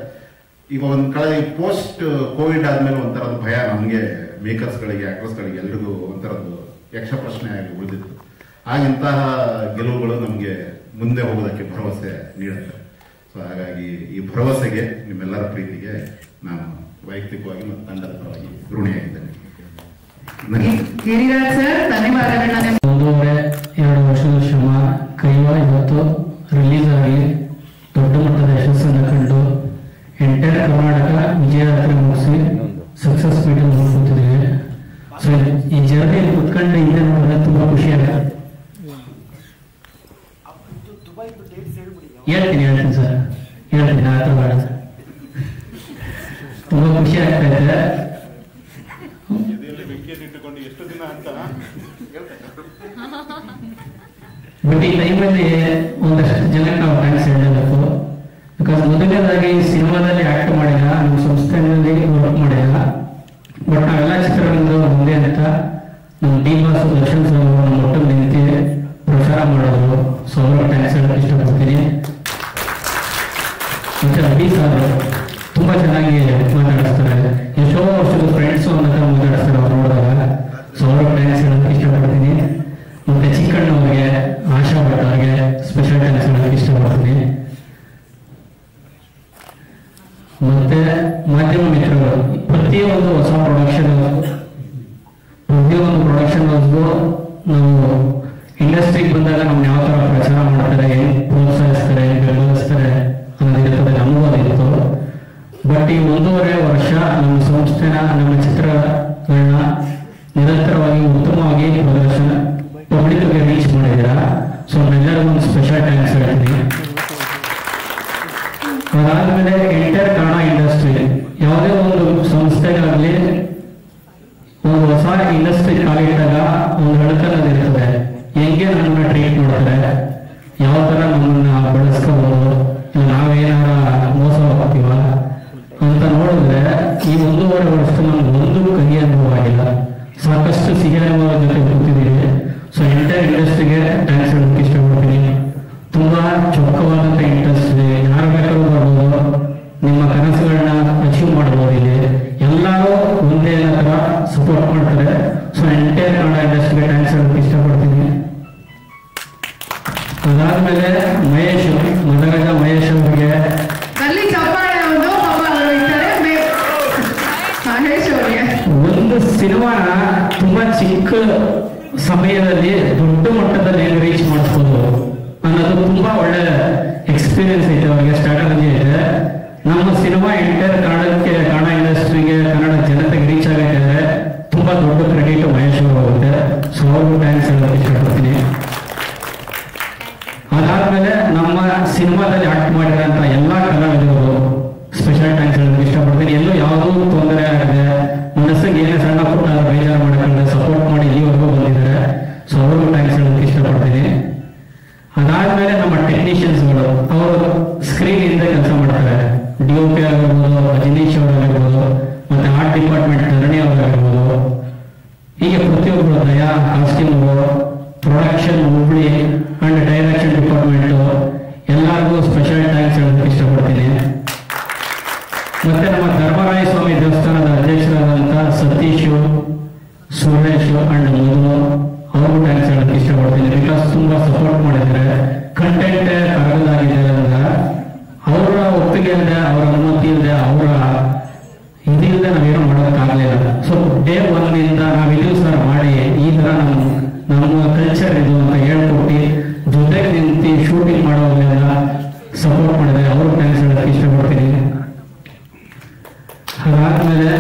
ಈಗ ಒಂದ್ ಕಡೆ ಪೋಸ್ಟ್ ಕೋವಿಡ್ ಆದ್ಮೇಲೆ ಒಂಥರದ ಭಯ ನಮ್ಗೆ, ಮೇಕರ್ಸ್ಗಳಿಗೆ, ಆಕ್ಟರ್ಸ್ಗಳಿಗೆ ಎಲ್ರಿಗೂ ಒಂಥರದ್ದು ಯಕ್ಷ ಪ್ರಶ್ನೆ ಆಗಿ ಉಳಿದಿತ್ತು. ಇಂತಹ ಗೆಲುವುಗಳು ನಮ್ಗೆ ಮುಂದೆ ಹೋಗೋದಕ್ಕೆ ಭರವಸೆ ನೀಡುತ್ತೆ. ಸೊ ಹಾಗಾಗಿ ಈ ಭರವಸೆಗೆ, ನಿಮ್ಮೆಲ್ಲರ ಪ್ರೀತಿಗೆ ನಾನು ವೈಯಕ್ತಿಕವಾಗಿ ಮತ್ತು ತಂಡದ ಪರವಾಗಿ ಋಣಿಯಾಗಿದ್ದೇನೆ. ಗಿರಿರಾಜ್ ಸರ್, ಧನ್ಯವಾದಗಳನ್ನ. 1.5-2 ವರ್ಷದ ಶ್ರಮ ಕೈವ ಇವತ್ತು ರಿಲೀಸ್ ಆಗಿ ದೊಡ್ಡ ಮಟ್ಟದ ಯಶಸ್ಸನ್ನು ಕಂಡು ಎಂಟೈರ್ ಕರ್ನಾಟಕ ವಿಜಯಯಾತ್ರೆ ಮುಗಿಸಿ ಸಕ್ಸಸ್ ಮೀಟ್ ನೋಡ್ಕೊತಿದ್ದೀವಿ. ಸೊ ಈ ಜರ್ನಿ ಕುತ್ಕೊಂಡು ಹಿಂದೆ ನೋಡಿದ್ರೆ ತುಂಬಾ ಖುಷಿ ಆಗುತ್ತೆ. ಹೇಳ್ತೀನಿ ಸರ್, ಹೇಳ್ತೀನಿ, ಆ ಥರ ಬೇಡ. ತುಂಬಾ ಖುಷಿ ಆಗ್ತಾ ಇದೆ. ಬಟ್ ಈ ಟೈಮಲ್ಲಿ ಒಂದಷ್ಟು ಜನಕ್ಕೆ ನಾವು ಥ್ಯಾಂಕ್ಸ್ ಹೇಳಬೇಕು. ಬಿಕಾಸ್ ಮೊದಲನೇದಾಗಿ ಸಿನಿಮಾದಲ್ಲಿ ಆಕ್ಟ್ ಮಾಡಿಲ್ಲ, ನಮ್ಮ ಸಂಸ್ಥೆಯಲ್ಲಿ ವರ್ಕ್ ಮಾಡಿಲ್ಲ. ಬಟ್ ನಾವೆಲ್ಲ ಚಿತ್ರರಂಗದ ಮುಂದೆ ಅಂತ ನಮ್ಮ ಡಿ ಬಾಸ್ ದರ್ಶನ್ ಸರ್ ನಮ್ಮ ಒಟ್ಟಿಗೆ ನಿಂತು ಪ್ರಚಾರ ಮಾಡಿದ್ರು. ಸೊ ಅವ್ರಿಗೆ ಥ್ಯಾಂಕ್ಸ್ ಹೇಳಕ್ಕೆ ಇಷ್ಟಪಡ್ತೀನಿ. ಮತ್ತೆ ಅಡಿ ಸರ್ ತುಂಬಾ ಚೆನ್ನಾಗಿ ಮಾತಾಡಿಸ್ತಾರೆ. ಎಷ್ಟೋ ವರ್ಷದ ಫ್ರೆಂಡ್ಸು ಅನ್ನೋ ಮಾತಾಡಿಸ್ತಾರೆ ಅವ್ರು ನೋಡಿದಾಗ. ಸೊ ಅವ್ರಿಗೆ ಥ್ಯಾಂಕ್ಸ್ ಹೇಳಕ್ಕೆ ಇಷ್ಟಪಡ್ತೀನಿ. ಮತ್ತೆ ಚಿಕ್ಕಣ್ಣವ್ರಿಗೆ, ಆಶಾ ಭಟ್ ಅವ್ರಿಗೆ ಸ್ಪೆಷಲ್ ಥ್ಯಾಂಕ್ಸ್ ಹೇಳಕ್ಕೆ ಇಷ್ಟಪಡ್ತೀನಿ. ಮತ್ತೆ ಮಾಧ್ಯಮ ಮಿತ್ರಗಳು, ಪ್ರತಿಯೊಂದು ಹೊಸ ಪ್ರೊಡಕ್ಷನ್ ಹೌಸ್ಗೂ ನೀವು ಉತ್ತಮವಾಗಿ ಪ್ರದರ್ಶನ ಪಬ್ಲಿಕ್ಗೆ ರೀಚ್ ಮಾಡಿದ್ದೀರಾ. ಸೊ ಎಲ್ಲರಿಗೂ ಒಂದು ಸ್ಪೆಷಲ್ ಥ್ಯಾಂಕ್ಸ್ ಹೇಳ್ತೀನಿ. ಅದಾದ್ಮೇಲೆ ಎಂಟೈರ್ ಕನ್ನಡ ಇಂಡಸ್ಟ್ರಿ, ಯಾವುದೇ ಒಂದು ಸಂಸ್ಥೆಗಾಗಲಿ ಒಂದು ಹೊಸ ಇಂಡಸ್ಟ್ರಿ ಕಾಲಿಟ್ಟಾಗ ಒಂದು ಹಣಕನ್ನದು ಇರ್ತದೆ. ಹೆಂಗೆ ನಮ್ಮನ್ನ ಟ್ರೀಟ್ ಮಾಡ್ತಾರೆ, ಯಾವ ತರ ನಮ್ಮನ್ನ ಬೆಳೆಸ್ಕೋಬಹುದು, ನಾವೇನಾರ ಮೋಸ ಹೋಗ್ತೀವ ಅಂತ ನೋಡಿದ್ರೆ ಈ 1.5 ವರ್ಷ ನಮ್ಗೆ ಒಂದು ಕಹಿ ಅನುಭವ ಆಗಿಲ್ಲ. ಸಾಕಷ್ಟು ಸಿಹಿ ಅನುಭವ ಜೊತೆ ಕೂತಿದ್ದೀವಿ. ಸೊ ಎಂಟೈರ್ ಇಂಡಸ್ಟ್ರಿಗೆ ಥ್ಯಾಂಕ್ಸ್ ಹೇಳೋಕೆ ಇಷ್ಟಪಡ್ತೀನಿ. ತುಂಬಾ ಚೊಕ್ಕವಾದಂಥ ಇಂಡಸ್ಟ್ರಿ, ಯಾರು ಬೇಕಾದ್ರೂ ಬರ್ಬೋದು, ನಿಮ್ಮ ಕನಸುಗಳನ್ನ ಅಚೀವ್ ಮಾಡ್ಬೋದು. ಇಲ್ಲಿ ಎಲ್ಲರೂ ಒಂದೇ ತರ ಸಪೋರ್ಟ್ ಮಾಡ್ತಾರೆ. ಸೊ ಎಂಟೈರ್ ಕನ್ನಡ ಇಂಡಸ್ಟ್ರಿಗೆ ಥ್ಯಾಂಕ್ಸ್ ಹೇಳೋಕೆ ಇಷ್ಟಪಡ್ತೀನಿ. ಅದಾದ್ಮೇಲೆ ಮಹೇಶ್, ಮದಗಜ ಮಹೇಶ್ ಅವರಿಗೆ ಒಂದು ಸಿನಿಮಾನ ತುಂಬಾ ಚಿಕ್ಕ ಸಮಯದಲ್ಲಿ ದೊಡ್ಡ ಮಟ್ಟದಲ್ಲಿ ರೀಚ್ ಮಾಡಿಸ್ಬೋದು ಅನ್ನೋದು ತುಂಬಾ ಒಳ್ಳೆ ಎಕ್ಸ್ಪೀರಿಯನ್ಸ್ ಐತೆ ಅವರಿಗೆ, ಸ್ಟ್ರಾಟಜಿ ಇದೆ. ನಮ್ಮ ಸಿನಿಮಾ ಎಂಟೈರ್ ಕನ್ನಡಕ್ಕೆ, ಕನ್ನಡ ಇಂಡಸ್ಟ್ರಿಗೆ, ಕನ್ನಡ ಜನತೆಗೆ ರೀಚ್ ಆಗೈತೆ, ತುಂಬಾ ದೊಡ್ಡ ಕ್ರೆಡಿಟ್ ಮಹೇಶ್ ಅವರು ಹೋಗುತ್ತೆ. ಸೊ ಅವ್ರಿಗೂ ಥ್ಯಾಂಕ್ಸ್ ಹೇಳೋಕೆ ಇಷ್ಟಪಡ್ತೀನಿ. ಅದಾದ್ಮೇಲೆ ನಮ್ಮ ಸಿನಿಮಾದಲ್ಲಿ ಆಕ್ಟ್ ಮಾಡಿರೋಂಥ ಎಲ್ಲ ಕಲಾವಿದರು ಸ್ಪೆಷಲ್ ಥ್ಯಾಂಕ್ಸ್ ಹೇಳೋಕೆ ಇಷ್ಟಪಡ್ತೀನಿ. ಎಲ್ಲೂ ಯಾವುದೂ ತೊಂದರೆ ಆಗದೆ, ಮನಸ್ಸಿಗೆ ಏನೇ ಸಣ್ಣ ಪುಟ್ಟ ಬೇಜಾರು ಮಾಡ್ಕೊಂಡ್ರೆ ಸಪೋರ್ಟ್ ಮಾಡಿ ಇಲ್ಲಿವರೆಗೂ ಬಂದಿದ್ದಾರೆ. ಸೊ ಅವ್ರಿಗೂ ಥ್ಯಾಂಕ್ಸ್ ಹೇಳೋಕೆ ಇಷ್ಟಪಡ್ತೀನಿ. ಅದಾದ್ಮೇಲೆ ನಮ್ಮ ಟೆಕ್ನಿಷಿಯನ್ಸ್ಗಳು, ಅವರು ಸ್ಕ್ರೀನ್ ಹಿಂದೆ ಕೆಲಸ ಮಾಡ್ತಾರೆ. DOP ಆಗಿರ್ಬೋದು, ಜಿನೀಶ್ ಅವರಾಗಿರ್ಬೋದು, ಮತ್ತೆ ಆರ್ಟ್ ಡಿಪಾರ್ಟ್ಮೆಂಟ್ ಧರಣಿ ಅವರಾಗಿರ್ಬೋದು, ಹೀಗೆ ಪ್ರತಿಯೊಬ್ಬರು, Daya costume, production, Hubli and direction department, ಎಲ್ಲರಿಗೂ ಸ್ಪೆಷಲ್ ಥ್ಯಾಂಕ್ಸ್ ಹೇಳೋದಕ್ಕೆ ಇಷ್ಟಪಡ್ತೀನಿ. ಮತ್ತೆ ನಮ್ಮ ಧರ್ಮರಾಯ ಸ್ವಾಮಿ ದೇವಸ್ಥಾನದ ಅಧ್ಯಕ್ಷರಾದಂಥ ಸತೀಶು, ಸುರೇಶ್ ಅಂಡ್ ಮಧು, ಅವ್ರಿಗೂ ಥ್ಯಾಂಕ್ಸ್ ಹೇಳೋದಕ್ಕೆ ಇಷ್ಟಪಡ್ತೀನಿ. ಬಿಕಾಸ್ ತುಂಬಾ ಸಪೋರ್ಟ್ ಮಾಡಿದ್ದಾರೆ. ಕಂಟೆಂಟ್ ಕರಗದಾಗಿದೆ ಅಂದ್ರೆ ಅವರ ಒಪ್ಪಿಗೆ ಇಲ್ಲದೆ, ಅವರ ಅನುಮತಿ ಇಲ್ಲದೆ, ಅವರ ಇದಿಲ್ಲದೆ ನಾವೇನೋ ಮಾಡೋಕ್ಕಾಗಲಿಲ್ಲ. ಸೊ ಡೇ 1 ಇಂದ ನಾವಿದೀವಿ ಸರ್ ಮಾಡಿ, ಈ ತರ ನಮ್ಮ ಕಲ್ಚರ್ ಇದು ಅಂತ ಹೇಳ್ಕೊಟ್ಟು ಜೊತೆಗೆ ನಿಂತು ಶೂಟಿಂಗ್ ಮಾಡೋದ್ರಿಂದ ಸಪೋರ್ಟ್ ಮಾಡಿದ್ದಾರೆ. ಅವರು ಥ್ಯಾಂಕ್ಸ್ ಹೇಳೋದಕ್ಕೆ ಇಷ್ಟಪಡ್ತೀನಿ. ಅದಾದ್ಮೇಲೆ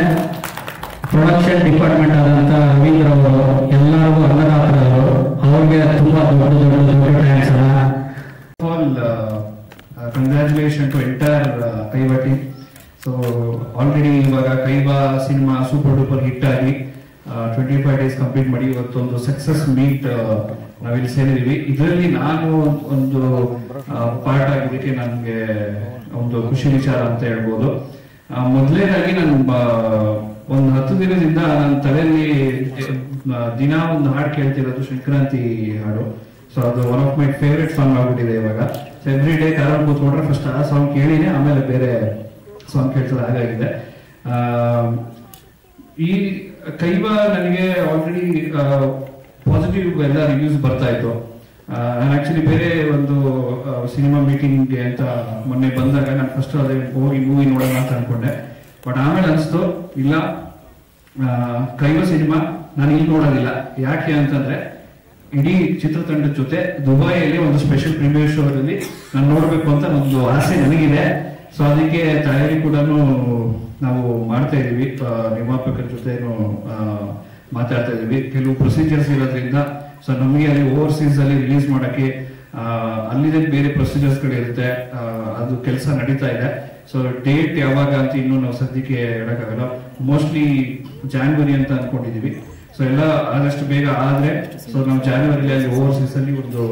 ಪ್ರೊಡಕ್ಷನ್ ಡಿಪಾರ್ಟ್ಮೆಂಟ್ ಆದಂಥ ರವೀಂದ್ರ ಅವರು, ಎಲ್ಲರಿಗೂ ಅನ್ನದಾತರವರು, ಅವ್ರಿಗೆ ತುಂಬಾ ದೊಡ್ಡ ಥ್ಯಾಂಕ್ಸ್ ಅಲ್ಲ. Congratulation to entire Kaiva team. So already ಇವಾಗ Kaiva cinema super duper hit ಆಗಿ 25 ಡೇಸ್ ಕಂಪ್ಲೀಟ್ ಮಾಡಿ ಇವತ್ತೊಂದು ಸಕ್ಸಸ್ ಮೀಟ್ ನಾವಿಲ್ಲಿ ಸೇರಿದೀವಿ. ಇದರಲ್ಲಿ ನಾನು ಒಂದು ಪಾರ್ಟ್ ಆಗಿದ್ದಕ್ಕೆ ನನಗೆ ಒಂದು ಖುಷಿ ವಿಚಾರ ಅಂತ ಹೇಳ್ಬೋದು. ಮೊದಲನೇದಾಗಿ ನಾನು ಒಂದು 10 ದಿನದಿಂದ ನನ್ನ ತಲೆಯಲ್ಲಿ ದಿನ ಒಂದು ಹಾಡು ಕೇಳ್ತಿರೋದು ಸಂಕ್ರಾಂತಿ ಹಾಡು. ಸೊ ಅದು one of my favourite song ಆಗ್ಬಿಟ್ಟಿದೆ ಇವಾಗ. ಸೊ ಎವ್ರಿ ಡೇ ಕಾರಲ್ಲಿ ಕೂತ್ಕೊಂಡ್ರೆ ಫಸ್ಟ್ ಆ ಸಾಂಗ್ ಕೇಳಿನೇ ಆಮೇಲೆ ಬೇರೆ ಸಾಂಗ್ ಕೇಳ್ತದೆ, ಹಾಗಾಗಿದೆ. ಈ ಕೈವಾ ನನಗೆ ಆಲ್ರೆಡಿ ಪಾಸಿಟಿವ್ ಎಲ್ಲ ರಿವ್ಯೂಸ್ ಬರ್ತಾ ಇತ್ತು. ನಾನು ಆಕ್ಚುಲಿ ಬೇರೆ ಒಂದು ಸಿನಿಮಾ ಮೀಟಿಂಗ್ಗೆ ಅಂತ ಮೊನ್ನೆ ಬಂದಾಗ ನಾನು ಫಸ್ಟ್ ಅದೇ ಹೋಗಿ ಮೂವಿ ನೋಡೋಣ ಅಂತ ಅನ್ಕೊಂಡೆ. ಬಟ್ ಆಮೇಲೆ ಅನಿಸ್ತು ಇಲ್ಲ, ಕೈವಾ ಸಿನಿಮಾ ನಾನು ಇಲ್ಲಿ ನೋಡೋದಿಲ್ಲ. ಯಾಕೆ ಅಂತಂದ್ರೆ ಇಡೀ ಚಿತ್ರತಂಡದ ಜೊತೆ ದುಬೈಯಲ್ಲಿ ಒಂದು ಸ್ಪೆಷಲ್ ಪ್ರೀಮಿಯರ್ ಶೋ ಅಲ್ಲಿ ನಾನು ನೋಡ್ಬೇಕು ಅಂತ ಒಂದು ಆಸೆ ನನಗಿದೆ. ಸೊ ಅದಕ್ಕೆ ತಯಾರಿ ಕೂಡ ನಾವು ಮಾಡ್ತಾ ಇದೀವಿ, ನಿರ್ಮಾಪಕರ ಜೊತೆ ಮಾತಾಡ್ತಾ ಇದೀವಿ. ಕೆಲವು ಪ್ರೊಸೀಜರ್ಸ್ ಇರೋದ್ರಿಂದ ಸೊ ನಮಗೆ ಅಲ್ಲಿ ಓವರ್ಸೀಸ್ ಅಲ್ಲಿ ರಿಲೀಸ್ ಮಾಡಕ್ಕೆ ಅಲ್ಲಿದೆ ಬೇರೆ ಪ್ರೊಸೀಜರ್ಸ್ ಗಳಿರುತ್ತೆ, ಅದು ಕೆಲಸ ನಡೀತಾ ಇದೆ. ಸೊ ಡೇಟ್ ಯಾವಾಗ ಅಂತ ಇನ್ನು ನಾವು ಸದ್ಯಕ್ಕೆ ಹೇಳಕ್ಕಾಗಲ್ಲ. ಮೋಸ್ಟ್ಲಿ ಜಾನ್ವರಿ ಅಂತ ಅನ್ಕೊಂಡಿದೀವಿ. ಸೊ ಎಲ್ಲ ಆದಷ್ಟು ಬೇಗ ಆದ್ರೆ ಸೊ ನಾವು ಜಾನ್ವರಿಲಿ ಅಲ್ಲಿ ಓವರ್ಸೀಸ್ ಅಲ್ಲಿ ಒಂದು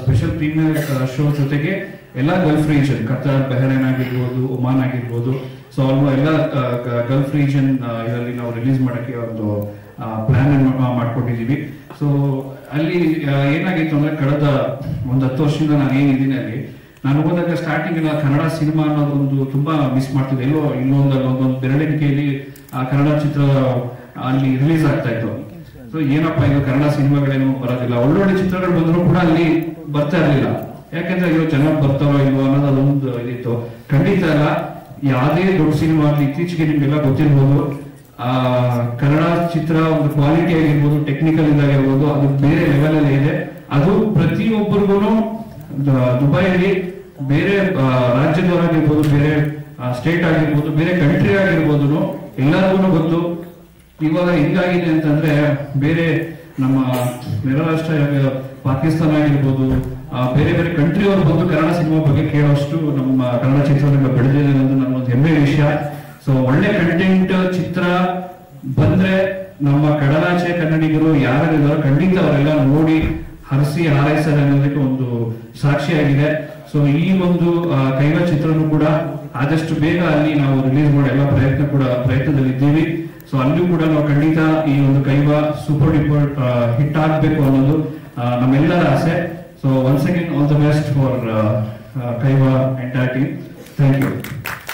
ಸ್ಪೆಷಲ್ ಪ್ರೀಮಿಯರ್ ಶೋ ಜೊತೆಗೆ ಎಲ್ಲ ಗಲ್ಫ್ ರೀಜನ್, ಕತಾರ್, ಬಹ್ರೈನ್ ಆಗಿರ್ಬೋದು, ಒಮಾನ್ ಆಗಿರ್ಬೋದು, ಸೊ ಎಲ್ಲ ಗಲ್ಫ್ ರೀಜನ್ ಇದರಲ್ಲಿ ನಾವು ರಿಲೀಸ್ ಮಾಡಕ್ಕೆ ಒಂದು ಪ್ಲಾನ್ ಮಾಡ್ಕೊಂಡಿದೀವಿ. ಸೊ ಅಲ್ಲಿ ಏನಾಗಿತ್ತು ಅಂದ್ರೆ ಕಳೆದ ಒಂದು 10 ವರ್ಷದಿಂದ ನಾನು ಏನಿದ್ದೀನಿ ಅಲ್ಲಿ ನಾನು ಹೋದಾಗ ಸ್ಟಾರ್ಟಿಂಗ್ ಕನ್ನಡ ಸಿನಿಮಾ ಅನ್ನೋದೊಂದು ತುಂಬಾ ಮಿಸ್ ಮಾಡ್ತಿದ್ದೆ. ಇನ್ನೊಂದು ಬೆರಳಿಕೆಯಲ್ಲಿ ಆ ಕನ್ನಡ ಚಿತ್ರ ಅಲ್ಲಿ ರಿಲೀಸ್ ಆಗ್ತಾ ಇತ್ತು. ಸೊ ಏನಪ್ಪಾ ಇದು ಕನ್ನಡ ಸಿನಿಮಾಗಳೇನು ಬರೋದಿಲ್ಲ, ಒಳ್ಳೊಳ್ಳೆ ಚಿತ್ರಗಳು ಬಂದ್ರು ಕೂಡ ಅಲ್ಲಿ ಬರ್ತಾ ಇರಲಿಲ್ಲ. ಯಾಕಂದ್ರೆ ಇರೋ ಚೆನ್ನಾಗಿ ಬರ್ತಾರೋ ಇಲ್ವೋ ಅನ್ನೋದು ಅದೊಂದು ಇದಿತ್ತು. ಖಂಡಿತ ಅಲ್ಲ, ಯಾವುದೇ ದೊಡ್ಡ ಸಿನಿಮಾ ಆಗ್ಲಿ ಇತ್ತೀಚೆಗೆ ನಿಮ್ಗೆಲ್ಲ ಗೊತ್ತಿರ್ಬೋದು, ಕನ್ನಡ ಚಿತ್ರ ಒಂದು ಕ್ವಾಲಿಟಿ ಆಗಿರ್ಬೋದು, ಟೆಕ್ನಿಕಲ್ ಇದಾಗಿರ್ಬೋದು, ಅದು ಬೇರೆ ಲೆವೆಲ್ ಅಲ್ಲಿ ಇದೆ. ಅದು ಪ್ರತಿಯೊಬ್ಬರಿಗೂ ದುಬೈಯಲ್ಲಿ ಬೇರೆ ರಾಜ್ಯದವರಾಗಿರ್ಬೋದು, ಬೇರೆ ಸ್ಟೇಟ್ ಆಗಿರ್ಬೋದು, ಬೇರೆ ಕಂಟ್ರಿ ಆಗಿರ್ಬೋದು, ಎಲ್ಲರಿಗೂ ಗೊತ್ತು ಇವಾಗ ಹಿಂಗಾಗಿದೆ ಅಂತಂದ್ರೆ ಬೇರೆ ನಮ್ಮ ನೆರ ರಾಷ್ಟ್ರ ಪಾಕಿಸ್ತಾನ ಆಗಿರ್ಬೋದು, ಬೇರೆ ಬೇರೆ ಕಂಟ್ರಿ ಅವರು ಬಂದು ಕನ್ನಡ ಸಿನಿಮಾ ಬಗ್ಗೆ ಕೇಳೋಷ್ಟು ನಮ್ಮ ಕನ್ನಡ ಚಿತ್ರರಂಗ ಬೆಳೆದಿದೆ ಅನ್ನೋದು ನನ್ನೊಂದು ಹೆಮ್ಮೆಯ ವಿಷಯ. ಸೊ ಒಳ್ಳೆ ಕಂಟೆಂಟ್ ಚಿತ್ರ ಬಂದ್ರೆ ನಮ್ಮ ಕಡಲಾಚೆ ಕನ್ನಡಿಗರು ಯಾರ್ಯಾರಿದಾರೋ ಖಂಡಿತ ಅವರೆಲ್ಲ ನೋಡಿ ಹರಸಿ ಹಾರೈಸಲು ಅನ್ನೋದಕ್ಕೆ ಒಂದು ಸಾಕ್ಷಿಯಾಗಿದೆ. ಸೊ ಈ ಒಂದು ಕೈವ ಚಿತ್ರನೂ ಕೂಡ ಆದಷ್ಟು ಬೇಗ ಅಲ್ಲಿ ನಾವು ರಿಲೀಸ್ ಮಾಡೋ ಎಲ್ಲ ಪ್ರಯತ್ನದಲ್ಲಿ ಇದ್ದೀವಿ. ಸೊ ಅಲ್ಲೂ ಕೂಡ ನಾವು ಖಂಡಿತ ಈ ಒಂದು ಕೈವ ಸೂಪರ್ ಡೂಪರ್ ಹಿಟ್ ಆಗ್ಬೇಕು ಅನ್ನೋದು ನಮ್ಮೆಲ್ಲರ ಆಸೆ. So once again all the best for Kaiva entire team. Thank you.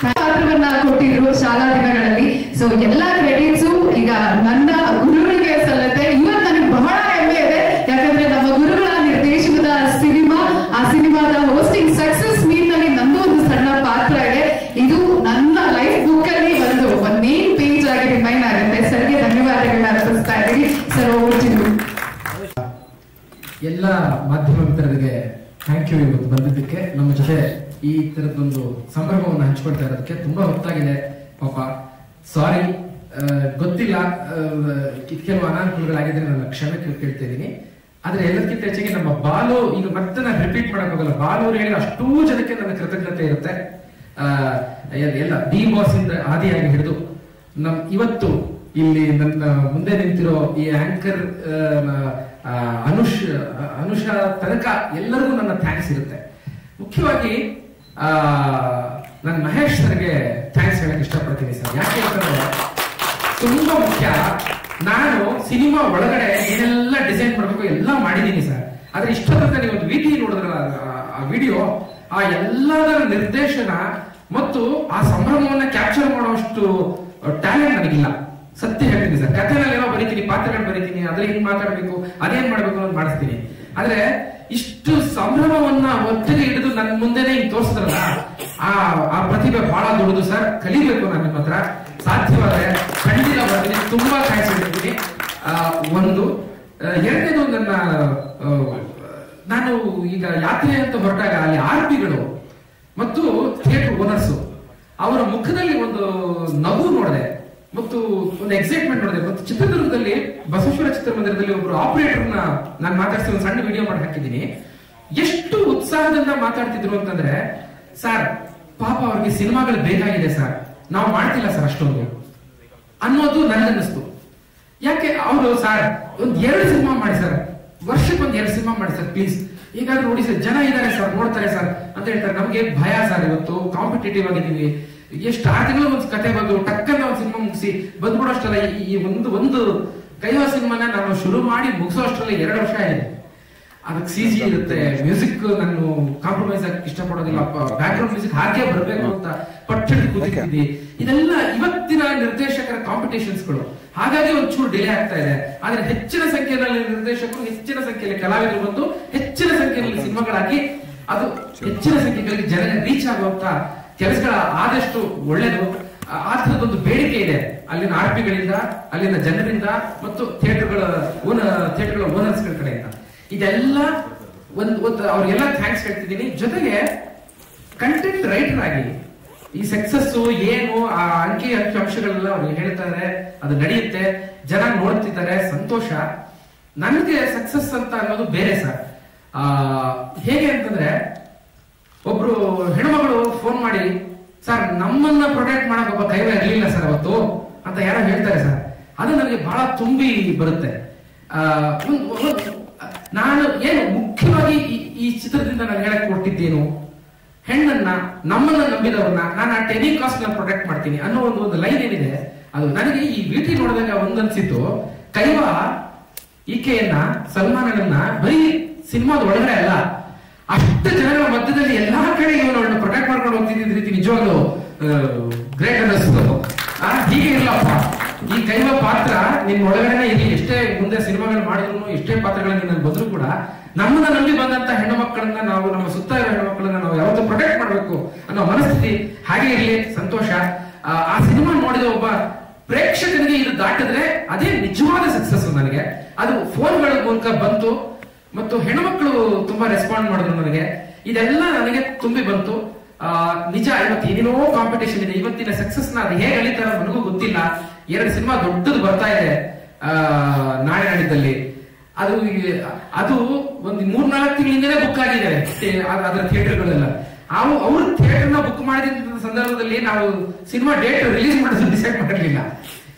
ಪಾತ್ರವನ್ನ ಕೊಟ್ಟಿದ್ರು ಶಾಲಾ ದಿನಗಳಲ್ಲಿ. ಸೊ ಎಲ್ಲಾ ಕ್ರೆಡಿಟ್ಸು ಈಗ ನನ್ನ ಗುರುಗಳಿಗೆ ಸಲ್ಲತ್ತೆ. ಇವತ್ತು ನನಗೆ ಬಹಳ ಹೆಮ್ಮೆ ಇದೆ, ಯಾಕಂದ್ರೆ ನಮ್ಮ ಗುರುಗಳ ನಿರ್ದೇಶನದ ಸಿನಿಮಾ, ಆ ಸಿನಿಮಾದ ಹೋಸ್ಟಿಂಗ್ ಸಕ್ಸಸ್ ಮೀಟ್ ನಲ್ಲಿ ನಂದು ಒಂದು ಸಣ್ಣ ಪಾತ್ರ ಇದೆ. ಇದು ನನ್ನ ಲೈಫ್ ಬುಕ್ ಅಲ್ಲಿ ಒಂದು ಮೇನ್ ಪೇಜ್ ಆಗಿ ರಿಮೈನ್ ಆಗುತ್ತೆ. ಸರ್ಗೆ ಧನ್ಯವಾದಗಳನ್ನ ಅರ್ಪಿಸ್ತಾ ಇದ್ದೀನಿ. ಸರ್ ಹೋಗ್ತೀನಿ. ಎಲ್ಲ ಮಾಧ್ಯಮ ಮಿತ್ರರಿಗೆ ಥ್ಯಾಂಕ್ ಯು ಇವತ್ತು ಬಂದಿದ್ದಕ್ಕೆ, ನಮ್ಮ ಜೊತೆ ಈ ತರದೊಂದು ಸಂಭ್ರಮವನ್ನು ಹಂಚ್ಕೊಳ್ತಾ ಇರೋದಕ್ಕೆ. ತುಂಬಾ ಹೊತ್ತಾಗಿದೆ ಪಾಪ, ಸಾರಿ, ಗೊತ್ತಿಲ್ಲ, ಕೆಲವು ಅನಾನುಕೂಲಗಳಾಗಿದ್ರೆ ನನ್ನ ಕ್ಷಮೆ ಕೇಳ್ತಾ ಇದ್ದೀನಿ. ಆದ್ರೆ ಎಲ್ಲದಕ್ಕಿಂತ ಹೆಚ್ಚಿಗೆ ನಮ್ಮ ಬಾಲು, ಈಗ ಮತ್ತೆ ನಾನು ರಿಪೀಟ್ ಮಾಡಕ್ ಹೋಗಲ್ಲ, ಬಾಲು ಅವ್ರು ಹೇಳಿ ಅಷ್ಟೂ ಜನಕ್ಕೆ ನನ್ನ ಕೃತಜ್ಞತೆ ಇರುತ್ತೆ. ಎಲ್ಲ ಡಿ ಬಾಸ್ ಇಂದ ಆದಿಯಾಗಿ ಹಿಡಿದು ಇವತ್ತು ಇಲ್ಲಿ ನನ್ನ ಮುಂದೆ ನಿಂತಿರೋ ಈ ಆಂಕರ್ ಅನುಷಾ ತನಕ ಎಲ್ಲರಿಗೂ ನನ್ನ ಥ್ಯಾಂಕ್ಸ್ ಇರುತ್ತೆ. ಮುಖ್ಯವಾಗಿ ನಾನು ಮಹೇಶ್ ಸರ್ಗೆ ಥ್ಯಾಂಕ್ಸ್ ಹೇಳಕ್ ಇಷ್ಟಪಡ್ತೀನಿ ಸರ್. ಯಾಕೆ ಅಂತಂದ್ರೆ ತುಂಬಾ ಮುಖ್ಯ. ನಾನು ಸಿನಿಮಾ ಒಳಗಡೆ ಏನೆಲ್ಲ ಡಿಸೈನ್ ಮಾಡ್ಬೇಕು ಎಲ್ಲ ಮಾಡಿದೀನಿ ಸರ್. ಆದ್ರೆ ಇಷ್ಟೊತ್ತ ನೀವು ಒಂದು ವಿಡಿಯೋ ನೋಡಿದ್ರ ಆ ವಿಡಿಯೋ, ಆ ಎಲ್ಲದರ ನಿರ್ದೇಶನ ಮತ್ತು ಆ ಸಂಭ್ರಮವನ್ನ ಕ್ಯಾಪ್ಚರ್ ಮಾಡುವಷ್ಟು ಟ್ಯಾಲೆಂಟ್ ನನಗಿಲ್ಲ, ಸತ್ಯ ಹೇಳ್ತೀನಿ ಸರ್. ಕಥೆನಲ್ಲಿ ಏನೋ ಬರೀತೀನಿ, ಪಾತ್ರಗಳು ಬರೀತೀನಿ, ಅದ್ರ ಹಿಂಗ್ ಮಾತಾಡ್ಬೇಕು, ಅದೇನ್ ಮಾಡ್ಬೇಕು ಅಂತ ಮಾಡಿಸ್ತೀನಿ. ಆದ್ರೆ ಇಷ್ಟು ಸಂಭ್ರಮವನ್ನ ಒಟ್ಟಿಗೆ ಹಿಡಿದು ನನ್ನ ಮುಂದೆನೆ ಹಿಂಗ್ ತೋರಿಸಿದ್ರಲ್ಲ, ಆ ಪ್ರತಿಭೆ ಬಹಳ ದೊಡ್ಡದು ಸರ್. ಕಲಿಬೇಕು ನಾನು ನಿಮ್ಮ ಹತ್ರ. ಸಾಧ್ಯವಾದ್ರೆ ಖಂಡಿತ ಬರ್ತೀನಿ. ತುಂಬಾ ಥ್ಯಾಂಕ್ಸ್ ಹೇಳ್ತೀನಿ. ಒಂದು ಎರಡನೇದು, ನಾನು ಈಗ ಯಾತ್ರೆ ಅಂತ ಹೊರಟಾಗ ಅಲ್ಲಿ ಆರ್ಪಿಗಳು ಮತ್ತು ಥಿಯೇಟರ್ ಓನರ್ಸ್ ಅವರ ಮುಖದಲ್ಲಿ ಒಂದು ನಗು ನೋಡಿದೆ ಮತ್ತು ಒಂದು ಎಕ್ಸೈಟ್ಮೆಂಟ್ ನೋಡಿದೆ. ಮತ್ತು ಚಿತ್ರದುರ್ಗದಲ್ಲಿ ಬಸವೇಶ್ವರ ಚಿತ್ರಮಂದಿರದಲ್ಲಿ ಒಬ್ರು ಆಪರೇಟರ್ನ ನಾನು ಮಾತಾಡ್ಸಿ ಒಂದು ಸಣ್ಣ ವಿಡಿಯೋ ಮಾಡಿ ಹಾಕಿದ್ದೀನಿ. ಎಷ್ಟು ಉತ್ಸಾಹದಿಂದ ಮಾತಾಡ್ತಿದ್ರು ಅಂತಂದ್ರೆ, ಸರ್ ಪಾಪ ಅವ್ರಿಗೆ ಸಿನಿಮಾಗಳು ಬೇಕಾಗಿದೆ ಸರ್, ನಾವು ಮಾಡ್ತಿಲ್ಲ ಸರ್ ಅಷ್ಟೊಂದು ಅನ್ನೋದು ನನಗನ್ನಿಸ್ತು. ಯಾಕೆ ಅವರು ಸರ್ ಒಂದ್ 2 ಸಿನಿಮಾ ಮಾಡಿ ಸರ್, ವರ್ಷಕ್ಕೆ ಒಂದ್ 2 ಸಿನಿಮಾ ಮಾಡಿ ಸರ್ ಪ್ಲೀಸ್, ಈಗಾದ್ರೂ ನೋಡಿ ಸರ್, ಜನ ಇದ್ದಾರೆ ಸರ್, ನೋಡ್ತಾರೆ ಸರ್ ಅಂತ ಹೇಳ್ತಾರೆ. ನಮ್ಗೆ ಭಯ ಸರ್, ಇವತ್ತು ಕಾಂಪಿಟೇಟಿವ್ ಆಗಿದ್ದೀವಿ. ಎಷ್ಟು 6 ತಿಂಗಳು ಒಂದು ಕತೆ ಬಂದು ಟಕ್ಕನ್ನ ಒಂದು ಸಿನಿಮಾ ಮುಗಿಸಿ ಬಂದ್ಬಿಡೋಷ್ಟಲ್ಲ. ಈ ಒಂದು ಕೈವ ಸಿನಿಮಾನ ನಾವು ಶುರು ಮಾಡಿ ಮುಗಿಸೋ ಅಷ್ಟರಲ್ಲಿ 2 ವರ್ಷ ಆಗಿದೆ. ಅದಕ್ಕೆ CG ಇರುತ್ತೆ, ಮ್ಯೂಸಿಕ್ ನಾನು ಕಾಂಪ್ರಮೈಸ್ ಆಗಕ್ಕೆ ಇಷ್ಟಪಡೋದಿಲ್ಲ, ಬ್ಯಾಕ್ ಗ್ರೌಂಡ್ ಮ್ಯೂಸಿಕ್ ಹಾಗೆ ಬರಬೇಕು ಅಂತ ಪಟ್ಟಣ ಕೂತಿದ್ದೀವಿ. ಇದೆಲ್ಲ ಇವತ್ತಿನ ನಿರ್ದೇಶಕರ ಕಾಂಪಿಟೇಷನ್ಸ್ ಗಳು. ಹಾಗಾಗಿ ಒಂಚೂರು ಡಿಲೇ ಆಗ್ತಾ ಇದೆ. ಆದ್ರೆ ಹೆಚ್ಚಿನ ಸಂಖ್ಯೆಯಲ್ಲಿ ನಿರ್ದೇಶಕರು, ಹೆಚ್ಚಿನ ಸಂಖ್ಯೆಯಲ್ಲಿ ಕಲಾವಿದರು ಬಂದು ಹೆಚ್ಚಿನ ಸಂಖ್ಯೆಯಲ್ಲಿ ಸಿನಿಮಾಗಳಾಗಿ ಅದು ಹೆಚ್ಚಿನ ಸಂಖ್ಯೆಗಳಿಗೆ ಜನ ರೀಚ್ ಆಗುವಂತ ಕೆಲಸಗಳ ಆದಷ್ಟು ಒಳ್ಳೇದು. ಆ ಥರದೊಂದು ಬೇಡಿಕೆ ಇದೆ ಅಲ್ಲಿನ ಆರ್ಪಿಗಳಿಂದ, ಅಲ್ಲಿನ ಜನರಿಂದ ಮತ್ತು ಥಿಯೇಟರ್ಗಳ ಓನರ್ಸ್ ಗಳ ಕಡೆಯಿಂದ. ಇದೆಲ್ಲ ಅವ್ರಿಗೆಲ್ಲ ಥ್ಯಾಂಕ್ಸ್ ಹೇಳ್ತಿದ್ದೀನಿ. ಜೊತೆಗೆ ಕಂಟೆಂಟ್ ರೈಟರ್ ಆಗಿ ಈ ಸಕ್ಸಸ್ ಏನು, ಆ ಅಂಶಗಳೆಲ್ಲ ಅವ್ರು ಹೇಳ್ತಾರೆ, ಅದು ನಡೆಯುತ್ತೆ, ಜನ ನೋಡ್ತಿದ್ದಾರೆ, ಸಂತೋಷ. ನನಗೆ ಸಕ್ಸಸ್ ಅಂತ ಅನ್ನೋದು ಬೇರೆ ಸರ್. ಹೇಗೆ ಅಂತಂದ್ರೆ, ಒಬ್ರು ಹೆಣ್ಮಗಳು ಫೋನ್ ಮಾಡಿ, ಸರ್ ನಮ್ಮನ್ನ ಪ್ರೊಟೆಕ್ಟ್ ಮಾಡಕ್ ಒಬ್ಬ ಕೈವ ಇರ್ಲಿಲ್ಲ ಸರ್ ಅವತ್ತು ಅಂತ ಯಾರೋ ಹೇಳ್ತಾರೆ ಸರ್. ಅದು ನನಗೆ ಬಹಳ ತುಂಬಿ ಬರುತ್ತೆ. ನಾನು ಏನು ಮುಖ್ಯವಾಗಿ ಈ ಚಿತ್ರದಿಂದ ನಾನು ಹೇಳಕ್ ಕೊಟ್ಟಿದ್ದೇನು, ಹೆಣ್ಣನ್ನ, ನಮ್ಮನ್ನ ನಂಬಿದವ್ರನ್ನ ನಾನು ಆ ಟೆನಿ ಕಾಸ್ಟ್ ನಾನು ಪ್ರೊಟೆಕ್ಟ್ ಮಾಡ್ತೀನಿ ಅನ್ನೋ ಒಂದು ಲೈನ್ ಏನಿದೆ, ಅದು ನನಗೆ ಈ ವಿಟಿ ನೋಡಿದಾಗ ಒಂದನ್ಸಿತ್ತು. ಕೈವ ಈಕೆಯನ್ನ, ಸಲ್ಮಾನನ್ನ ಬರೀ ಸಿನಿಮಾದ ಒಳಗಡೆ ಅಲ್ಲ, ಅಷ್ಟು ಜನಗಳ ಮಧ್ಯದಲ್ಲಿ ಎಲ್ಲಾ ಕಡೆ ಇವನನ್ನು ಪ್ರೊಟೆಕ್ಟ್ ಮಾಡ್ಕೊಂಡು ಹೋಗ್ತಿದ್ದ ರೀತಿ ನಿಜವಾಗ್ಲು ಗ್ರೇಟ್ ಅನ್ನಿಸ್ತು. ಹೀಗೆ ಇರ್ಲಪ್ಪ, ಈ ಕೈವ ಪಾತ್ರ ನಿನ್ ಒಳಗಡೆನೆ ಇರಲಿ, ಎಷ್ಟೇ ಮುಂದೆ ಸಿನಿಮಾಗಳು ಮಾಡಿದ್ರು, ಎಷ್ಟೇ ಪಾತ್ರಗಳಲ್ಲಿ ನಾನು ಬಂದ್ರು ಕೂಡ ನಮ್ಮನ್ನ ನಂಬಿ ಬಂದಂತ ಹೆಣ್ಣು ಮಕ್ಕಳನ್ನ, ನಾವು ನಮ್ಮ ಸುತ್ತ ಇರೋ ಹೆಣ್ಣು ಮಕ್ಕಳನ್ನ ನಾವು ಯಾವತ್ತೂ ಪ್ರೊಟೆಕ್ಟ್ ಮಾಡ್ಬೇಕು ಅನ್ನೋ ಮನಸ್ಥಿತಿ ಹಾಗೆ ಇರ್ಲಿ. ಸಂತೋಷ. ಆ ಸಿನಿಮಾ ನೋಡಿದ ಒಬ್ಬ ಪ್ರೇಕ್ಷಕನಿಗೆ ಇದು ದಾಟಿದ್ರೆ ಅದೇ ನಿಜವಾದ ಸಕ್ಸಸ್ ನನಗೆ. ಅದು ಫೋನ್ಗಳ ಮೂಲಕ ಬಂತು ಮತ್ತು ಹೆಣ್ಣುಮಕ್ಕಳು ತುಂಬಾ ರೆಸ್ಪಾಂಡ್ ಮಾಡಿದ್ರು ನನಗೆ. ಇದೆಲ್ಲ ನನಗೆ ತುಂಬಿ ಬಂತು. ನಿಜ ಇವತ್ತು ಏನೇನೋ ಕಾಂಪಿಟೇಷನ್ ಇದೆ. ಇವತ್ತಿನ ಸಕ್ಸಸ್ ನ ಅದು ಹೇಗೆ ಅಳಿತಾರ ನನಗೂ ಗೊತ್ತಿಲ್ಲ. 2 ಸಿನಿಮಾ ದೊಡ್ಡದು ಬರ್ತಾ ಇದೆ ನಾಳೆ ನಾಡಿದ್ದಲ್ಲಿ. ಅದು ಒಂದು 3-4 ತಿಂಗಳಿಂದಲೇ ಬುಕ್ ಆಗಿದೆ ಅದರ ಥಿಯೇಟರ್ಗಳೆಲ್ಲ. ಅವ್ರು ಥಿಯೇಟರ್ ನ ಬುಕ್ ಮಾಡಿದ ಸಂದರ್ಭದಲ್ಲಿ ನಾವು ಸಿನಿಮಾ ಡೇಟ್ ರಿಲೀಸ್ ಮಾಡೋದು ಡಿಸೈಡ್ ಮಾಡಿರ್ಲಿಲ್ಲ.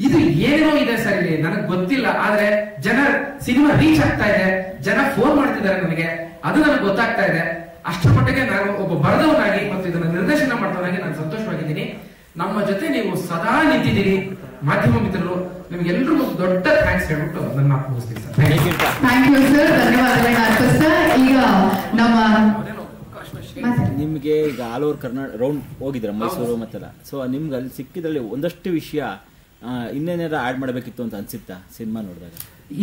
ಇದು ಏನೇನೋ ಇದೆ ಸರ್, ಇಲ್ಲಿ ನನಗೆ ಗೊತ್ತಿಲ್ಲ. ಆದ್ರೆ ಜನ ಸಿನಿಮಾ ರೀಚ್ ಆಗ್ತಾ ಇದೆ, ಜನ ಫೋನ್ ಮಾಡ್ತಿದ್ದಾರೆ ನನಗೆ, ಅದು ನನಗೆ ಗೊತ್ತಾಗ್ತಾ ಇದೆ. ಅಷ್ಟರ ಮಟ್ಟಿಗೆ ನಾನು ಒಬ್ಬ ಬರೆದವನಾಗಿ ಮತ್ತು ಇದನ್ನ ನಿರ್ದೇಶನ ಮಾಡಿದವನಾಗಿ ನಾನು ಸಂತೋಷವಾಗಿದ್ದೀನಿ. ನಮ್ಮ ಜೊತೆ ನೀವು ಸದಾ ನಿಂತಿದ್ದೀರಿ ಮಾಧ್ಯಮ ಮಿತ್ರರು, ನಿಮ್ಗೆಲ್ರಿಗೂ ದೊಡ್ಡ ಥ್ಯಾಂಕ್ಸ್ ಹೇಳ್ಬಿಟ್ಟು ನನ್ನ ಮಾತು ಮುಗಿಸ್ತೀನಿ ಸರ್. ಥ್ಯಾಂಕ್ ಯು ಸರ್, ಧನ್ಯವಾದಗಳನ್ನ ಅರ್ಪಿಸ್ತಾ ಈಗ ನಮ್ಮ ನಿಮ್ಗೆ ಈಗ ಆಲ್ ಓವರ್ ಕರ್ನಾಟಕ ರೌಂಡ್ ಹೋಗಿದ್ರ ಮೈಸೂರು ಮತ್ತೆಲ್ಲ, ಸೊ ನಿಮ್ಗೆ ಅಲ್ಲಿ ಸಿಕ್ಕಿದ್ರಲ್ಲಿ ಒಂದಷ್ಟು ವಿಷಯ ಇನ್ನೇನಾರ ಆಡ್ ಮಾಡಬೇಕಿತ್ತು ಅಂತ ಅನ್ಸುತ್ತಾ ಸಿನಿಮಾ ನೋಡಿದಾಗ?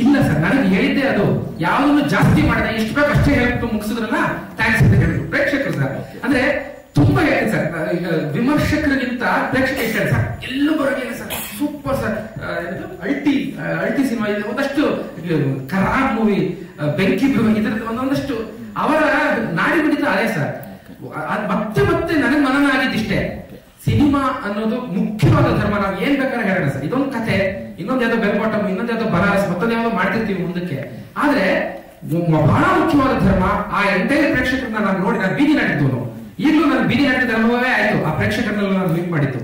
ಇಲ್ಲ ಸರ್, ನನಗೆ ಹೇಳಿದ್ದೆ ಅದು ಯಾವ್ದನ್ನು ಜಾಸ್ತಿ ಮಾಡಿದೆ, ಎಷ್ಟು ಬೇಕು ಅಷ್ಟೇ ಹೇಳ್ಬಿಟ್ಟು ಮುಗಿಸಿದ್ರಲ್ಲ, ಥ್ಯಾಂಕ್ಸ್ ಅಂತ ಹೇಳಿದ್ರು ಪ್ರೇಕ್ಷಕರು ಸರ್. ಅಂದ್ರೆ ತುಂಬಾ ಹೇಳ್ತೀನಿ ಸರ್, ಈಗ ವಿಮರ್ಶಕರಿಗಿಂತ ಪ್ರೇಕ್ಷಕ ಇಷ್ಟ ಸರ್, ಎಲ್ಲೂ ಬರೋದಿಲ್ಲ ಸರ್, ಸೂಪರ್ ಸರ್, ಅಲ್ಟಿ ಸಿನಿಮಾ ಇದೆ, ಒಂದಷ್ಟು ಖರಾಬ್ ಮೂವಿ, ಬೆಂಕಿ ಇದರ ಒಂದೊಂದಷ್ಟು ಅವರ ನಾಡಿ ಬಿಡಿತ ಅದೇ ಸರ್. ಮತ್ತೆ ಮತ್ತೆ ನನಗೆ ಮನನ ಆಗಿದ್ದಿಷ್ಟೇ, ಸಿನಿಮಾ ಅನ್ನೋದು ಮುಖ್ಯವಾದ ಧರ್ಮ. ನಾವು ಏನ್ ಬೇಕಾದ್ರೆ ಹೇಳೋಣ ಸರ್, ಇದೊಂದು ಕಥೆ, ಇನ್ನೊಂದು ಯಾವ್ದೋ ಬೆಲ್ಬಾಟಮ್, ಇನ್ನೊಂದು ಯಾವ್ದೋ ಬನಾರಸ್, ಮತ್ತೊಂದು ಯಾವ್ದೋ ಮಾಡ್ತಿರ್ತೀವಿ ಮುಂದಕ್ಕೆ. ಆದ್ರೆ ಬಹಳ ಮುಖ್ಯವಾದ ಧರ್ಮ ಆ ಎಂಟೈರ್ ಪ್ರೇಕ್ಷಕರನ್ನ ನಾನು ನೋಡಿ, ನಾನು ಬೀದಿ ನಾಟಿದ್ದು, ಈಗಲೂ ನಾನು ಬೀದಿ ನಾಟಿದ ಅನುಭವವೇ ಆಯ್ತು. ಆ ಪ್ರೇಕ್ಷಕರನ್ನೆಲ್ಲ ನಾನು ಮೀಟ್ ಮಾಡಿದ್ದು,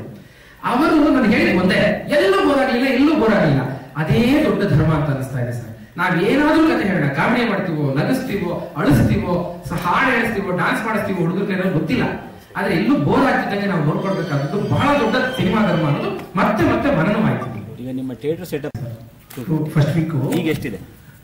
ಅವರು ನಾನು ಹೇಳಿದ ಒಂದೇ, ಎಲ್ಲೂ ಬೋರ್ ಆಗ್ಲಿಲ್ಲ, ಎಲ್ಲೂ ಬೋರ್ ಆಗ್ಲಿಲ್ಲ. ಅದೇ ದೊಡ್ಡ ಧರ್ಮ ಅಂತ ಅನಿಸ್ತಾ ಇದೆ ಸರ್. ನಾವ್ ಏನಾದ್ರೂ ಕತೆ ಹೇಳೋಣ, ಕಾಮಿಡಿ ಮಾಡ್ತೀವೋ, ನಗಿಸ್ತೀವೋ, ಅಳಿಸ್ತೀವೋ, ಹಾಡು ಹೇಳಿಸ್ತೀವೋ, ಡಾನ್ಸ್ ಮಾಡಿಸ್ತೀವೋ, ಹುಡುಗರಿಗೆ ಗೊತ್ತಿಲ್ಲ. ಆದ್ರೆ ಎಲ್ಲೂ ಬೋರ್ ಆಗ್ತಿದ್ದಂಗೆ ನಾವು ನೋಡ್ಕೊಳ್ಬೇಕಾದದ್ದು ಬಹಳ ದೊಡ್ಡ ಸಿನಿಮಾ ಧರ್ಮ ಅನ್ನೋದು ಮತ್ತೆ ಮತ್ತೆ ಮನನ ಆಯ್ತು. ಈಗ ನಿಮ್ಮ ಥಿಯೇಟರ್ ಸೆಟಪ್ ಫಸ್ಟ್ ವೀಕ್ ಈಗ ಎಷ್ಟಿದೆ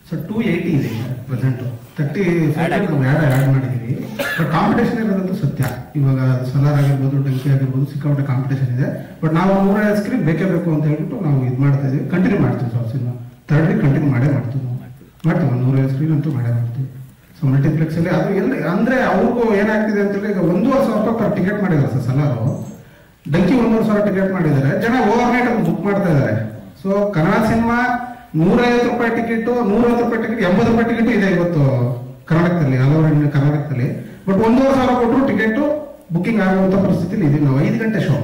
ಸರ್? 280 ಇದೆ ಪ್ರೆಸೆಂಟ್. 30 ಆಡ್ ಮಾಡಿದೀವಿ. ಬಟ್ ಕಾಂಪಿಟೇಷನ್ ಇರೋದಂತೂ ಸತ್ಯ. ಇವಾಗ ಸೋಲಾರ್ ಆಗಿರ್ಬೋದು, ಡಂಕಿ ಆಗಿರ್ಬೋದು, ಸಿಕ್ಕಾಪಟ್ಟೆ ಕಾಂಪಿಟೇಷನ್ ಇದೆ. ಬಟ್ ನಾವು 150 ಸ್ಕ್ರೀನ್ ಬೇಕೇ ಬೇಕು ಅಂತ ಹೇಳ್ಬಿಟ್ಟು ನಾವು ಇದು ಮಾಡ್ತಾ ಇದೀವಿ. ಕಂಟಿನ್ಯೂ ಮಾಡ್ತೀವಿ sir cinema. 3rd weak continue ಮಾಡೇ ಮಾಡ್ತೀವಿ. ಮಾಡ್ತೀವಿ 150 ಸ್ಕ್ರೀನ್ ಅಂತೂ ಮಾಡೇ ಮಾಡ್ತೀವಿ. ಸೊ ಮಲ್ಟಿಪ್ಲೆಕ್ಸ್ ಅಲ್ಲಿ ಅದು ಎಲ್ಲಿ ಅಂದ್ರೆ ಅವ್ರಿಗೂ ಏನಾಗ್ತಿದೆ ಅಂತೇಳಿ, ಈಗ 1,500 ರೂಪಾಯಿ ಪರ್ ಟಿಕೆಟ್ ಮಾಡಿದ್ದಾರೆ ಸರ್ ಸಲಾರು. ಡಂಕಿ 1,500 ಟಿಕೆಟ್ ಮಾಡಿದ್ದಾರೆ. ಜನ ಓವರ್ ನೈಟ್ ಅದು ಬುಕ್ ಮಾಡ್ತಾ ಇದ್ದಾರೆ. ಸೊ ಕನ್ನಡ ಸಿನಿಮಾ 150 ರೂಪಾಯಿ ಟಿಕೆಟ್, 150 ರೂಪಾಯಿ ಟಿಕೆಟ್, 80 ರೂಪಾಯಿ ಟಿಕೆಟ್ ಇದೆ ಇವತ್ತು ಕರ್ನಾಟಕದಲ್ಲಿ, ಹಲವಾರು ಕರ್ನಾಟಕದಲ್ಲಿ. ಬಟ್ 1,500 ಕೊಟ್ಟರು ಟಿಕೆಟ್ ಬುಕಿಂಗ್ ಆಗುವಂತ ಪರಿಸ್ಥಿತಿಲಿ ಇದೀವಿ ನಾವು. 5 ಗಂಟೆ ಶೋ,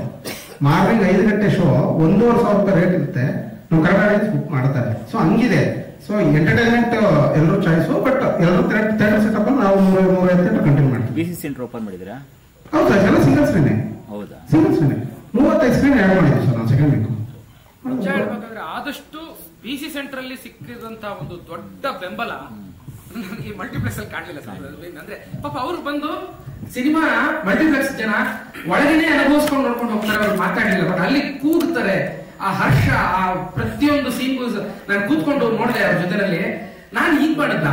ಮಾರ್ನಿಂಗ್ 5 ಗಂಟೆ ಶೋ 1,500 ರೂಪಾಯಿ ರೇಟ್ ಇರುತ್ತೆ. ನಾವು ಕನ್ನಡ ಬುಕ್ ಮಾಡ್ತಾರೆ. ಸೊ ಹಂಗಿದೆ. ಸೊ ಎಂಟರ್ಟೈನ್ಮೆಂಟ್ ಎಲ್ಲರೂ ಚಾಯ್ಸು. ಬಟ್ ಎಲ್ಲರೂ ಥಿಯೇಟರ್ ಸೆಟಪ್ ನಾವು 150 ಕಂಟಿನ್ಯೂ ಮಾಡ್ತೀವಿ. BC ಸೆಂಟರ್ ಓಪನ್ ಮಾಡಿದಿರಾ? ಹೌದಾ? ಎಲ್ಲ ಸಿಂಗಲ್ ಸ್ಕ್ರೀನ್. ಹೌದಾ? ಸಿಂಗಲ್ ಸ್ಕ್ರೀನ್ 35 ಸ್ಕ್ರೀನ್ ಆಡ್ ಮಾಡಿದ್ವಿ ಸರ್ ನಾವು ಸೆಕೆಂಡ್ ವೀಕ್. ಹೇಳ್ಬೇಕಾದ್ರೆ ಆದಷ್ಟು BC ಸೆಂಟರ್ ಅಲ್ಲಿ ಸಿಕ್ಕಿದಂತ ಒಂದು ದೊಡ್ಡ ಬೆಂಬಲ ಈ ಮಲ್ಟಿಪ್ಲೆಕ್ಸ್ ಅಲ್ಲಿ ಕಾಣಲಿಲ್ಲ ಸರ್. ಅಂದ್ರೆ ಪಾಪ ಅವ್ರು ಬಂದು ಸಿನಿಮಾ ಮಲ್ಟಿಪ್ಲೆಕ್ಸ್ ಜನ ಒಳಗೇನೆ ಅನುಭವಿಸ್ಕೊಂಡು ನೋಡ್ಕೊಂಡು ಹೋಗ್ತಾರೆ, ಅವ್ರು ಮಾತಾಡಲಿಲ್ಲ. ಬಟ್ ಅಲ್ಲಿ ಕೂಗ್ತಾರೆ, ಆ ಹರ್ಷ, ಆ ಪ್ರತಿಯೊಂದು ಸೀನ್ಗೂ ನಾನು ಕೂತ್ಕೊಂಡು ನೋಡಿದೆ ಅವ್ರ ಜೊತೆನಲ್ಲಿ. ನಾನು ಹೀಗ್ ಮಾಡಿದ್ದ,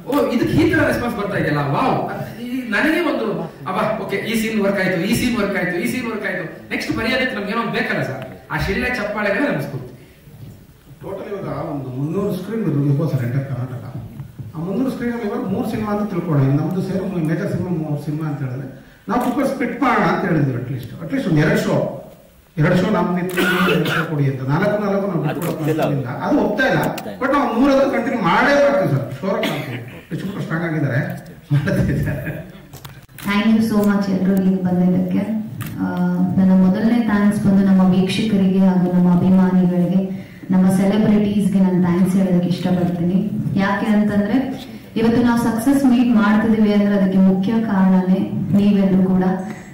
ಓ ಇದಕ್ಕೆ ಈ ತರ ರೆಸ್ಪಾನ್ಸ್ ಬರ್ತಾ ಇದೆಯಲ್ಲ, ವಾವ್. ನನಗೆ ಒಂದು ಅಬ್ಬಾ, ಓಕೆ ಈ ಸೀನ್ ವರ್ಕ್ ಆಯ್ತು, ಈ ಸೀನ್ ವರ್ಕ್ ಆಯ್ತು, ಈ ಸೀನ್ ವರ್ಕ್ ಆಯ್ತು, ನೆಕ್ಸ್ಟ್ ಬರೆಯೋದಕ್ಕೆ ನಮ್ಗೆ ಏನೋ ಬೇಕಲ್ಲ ಸರ್. ಆ ಶಿಳ್ಳೆ ಚಪ್ಪಾಳೆಗಳೇ ನಮಸ್ಕೊಡ್ತೀವಿ. ಟೋಟಲ್ ಇವಾಗ ಒಂದು 300 ಸ್ಕ್ರೀನ್ ಇರ್ಬೋದು ಸರ್ ಎಂಟರ್ ಕರ್ನಾಟಕ. ಆ 300 ಸ್ಕ್ರೀನ್ ಅಲ್ಲಿ ಇವಾಗ 3 ಸಿನಿಮಾ ಅಂತ ತಿಳ್ಕೊಳ್ಳಿ. ನಮ್ದು ಸೇರಿ ಮೇಜರ್ ಸಿನಿಮಾ 3 ಸಿನಿಮಾ ಅಂತ ಹೇಳಿದ್ರೆ ನಾವು ಸ್ವಲ್ಪ ಸ್ಪಿಟ್ ಮಾಡೋಣ ಅಂತ ಹೇಳಿದ್ವಿ. ಅಟ್ಲೀಸ್ಟ್ ಒಂದು 2 ಶೋ ನಮ್ಮ ಮಿತ್ರ ಕೊಡಿ ಅಂತ 4 ನಾವು ಬಿಟ್ಕೊಡೋಲ್ಲ, ಅದು ಒಪ್ತಾ ಇಲ್ಲ. ಬಟ್ ನಾವು 3 ಕಂಟಿನ್ಯೂ ಮಾಡೇ ಬರ್ತೀವಿ ಸರ್. ಶೋರ್ ಎಷ್ಟು ಸ್ಟ್ರಾಂಗ್ ಆಗಿದ್ದಾರೆ. ಥ್ಯಾಂಕ್ ಯು ಸೋ ಮಚ್ ಎಲ್ಲರೂ ಇಲ್ಲಿಗೆ ಬಂದಿದ್ದಕ್ಕೆ. ನನ್ನ ಮೊದಲನೇ ಥ್ಯಾಂಕ್ಸ್ ಬಂದು ನಮ್ಮ ವೀಕ್ಷಕರಿಗೆ ಹಾಗೂ ನಮ್ಮ ಅಭಿಮಾನಿಗಳಿಗೆ, ನಮ್ಮ ಸೆಲೆಬ್ರಿಟೀಸ್ಗೆ ನಾನು ಥ್ಯಾಂಕ್ಸ್ ಹೇಳೋದಕ್ಕೆ ಇಷ್ಟಪಡ್ತೀನಿ. ಯಾಕೆ ಅಂತಂದ್ರೆ ಇವತ್ತು ನಾವು ಸಕ್ಸಸ್ ಮೀಟ್ ಮಾಡ್ತಿದೀವಿ ಅಂದ್ರೆ ಅದಕ್ಕೆ ಮುಖ್ಯ ಕಾರಣನೇ ನೀವೆಲ್ಲರೂ ಕೂಡ.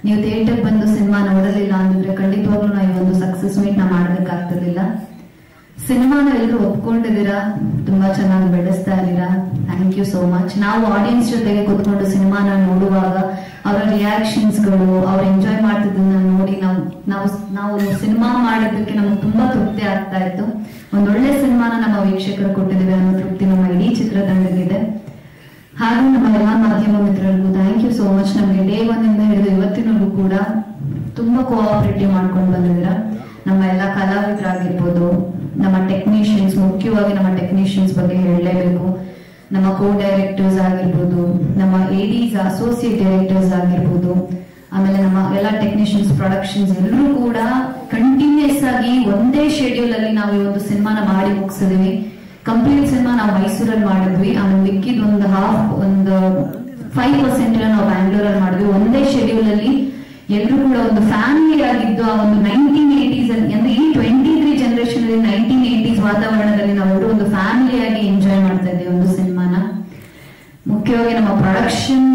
ನೀವು ಥಿಯೇಟರ್ ಬಂದು ಸಿನಿಮಾ ನೋಡಲಿಲ್ಲ ಅಂದಿದ್ರೆ ಖಂಡಿತವಾಗ್ಲೂ ನಾವು ಈ ಒಂದು ಸಕ್ಸಸ್ ಮೀಟ್ ನ ಮಾಡೋದಕ್ಕಾಗ್ತಿರ್ಲಿಲ್ಲ. ಸಿನಿಮಾನ ಎಲ್ಲರೂ ಒಪ್ಕೊಂಡಿದ್ದೀರಾ, ತುಂಬಾ ಚೆನ್ನಾಗಿ ಬೆಳೆಸ್ತಾ ಇದ್ದೀರಾ. Thank you so much. ನಾವು ಆಡಿಯನ್ಸ್ ಜೊತೆಗೆ ಕುತ್ಕೊಂಡು ಸಿನಿಮಾನ ನೋಡುವಾಗ ಅವರ ರಿಯಾಕ್ಷನ್ಸ್ಗಳು, ಅವ್ರು ಎಂಜಾಯ್ ಮಾಡ್ತಿದ್ದನ್ನ ನೋಡಿ ನಾವು ಸಿನಿಮಾ ಮಾಡಿದ್ದಕ್ಕೆ ನಮ್ಗೆ ತುಂಬಾ ತೃಪ್ತಿ ಆಗ್ತಾ ಇತ್ತು. ಒಂದೊಳ್ಳೆ ಸಿನಿಮಾನ ನಮ್ಮ ವೀಕ್ಷಕರು ಕೊಟ್ಟಿದ್ದೀವಿ ಅನ್ನೋ ತೃಪ್ತಿ ನಮ್ಮ ಇಡೀ ಚಿತ್ರತಂಡಕ್ಕಿದೆ. ಹಾಗೂ ನಮ್ಮ ಎಲ್ಲಾ ಮಾಧ್ಯಮ ಮಿತ್ರರಿಗೂ ಥ್ಯಾಂಕ್ ಯು ಸೋ ಮಚ್. ನಮಗೆ ಡೇ 1 ಇಂದ ಹಿಡಿದು ಇವತ್ತಿನವರೆಗೂ ಕೂಡ ತುಂಬಾ ಕೋಆಪರೇಟಿವ್ ಮಾಡ್ಕೊಂಡು ಬಂದಿದ್ದೀರಾ. ನಮ್ಮ ಎಲ್ಲ ಕಲಾವಿದರಾಗಿರ್ಬೋದು, ನಮ್ಮ ಟೆಕ್ನಿಷಿಯನ್ಸ್, ಮುಖ್ಯವಾಗಿ ನಮ್ಮ ಟೆಕ್ನಿಷಿಯನ್ಸ್ ಬಗ್ಗೆ ಹೇಳಲೇಬೇಕು. ನಮ್ಮ ಕೋ ಡೈರೆಕ್ಟರ್ಸ್ ಆಗಿರ್ಬೋದು, ನಮ್ಮ ADs, ಅಸೋಸಿಯೇಟ್ ಡೈರೆಕ್ಟರ್ಸ್ ಆಗಿರ್ಬೋದು, ಆಮೇಲೆ ನಮ್ಮ ಎಲ್ಲ ಟೆಕ್ನಿಷಿಯನ್ಸ್, ಪ್ರೊಡಕ್ಷನ್ಸ್ ಎಲ್ಲರೂ ಕೂಡ ಕಂಟಿನ್ಯೂಸ್ ಆಗಿ ಒಂದೇ ಶೆಡ್ಯೂಲ್ ಅಲ್ಲಿ ನಾವು ಈ ಒಂದು ಸಿನಿಮಾನ ಮಾಡಿ ಮುಗಿಸಿದೀವಿ. ಕಂಪ್ಲೀಟ್ ಸಿನಿಮಾ ನಾವು ಮೈಸೂರಲ್ಲಿ ಮಾಡಿದ್ವಿ. ಆಮೇಲೆ ಮಿಕ್ಕಿದ್ ಒಂದು 5% ನಾವು ಬ್ಯಾಂಗ್ಳೂರಲ್ಲಿ ಮಾಡಿದ್ವಿ. ಒಂದೇ ಶೆಡ್ಯೂಲ್ ಅಲ್ಲಿ ಎಲ್ಲರೂ ಕೂಡ ಒಂದು ಫ್ಯಾಮಿಲಿ ಆಗಿದ್ದು ಆ ಒಂದು 1980s ಅಂದ್ರೆ ಈ 23 ಜನರೇಷನ್ ಅಲ್ಲಿ 1980s ವಾತಾವರಣದಲ್ಲಿ ನಾವೆಲ್ಲರೂ ಒಂದು ಫ್ಯಾಮಿಲಿ ಆಗಿ ಎಂಜಾಯ್ ಮಾಡ್ತಾ ಇದ್ದೀವಿ ಒಂದು ಸಿನಿಮಾನ. ಮುಖ್ಯವಾಗಿ ನಮ್ಮ ಪ್ರೊಡಕ್ಷನ್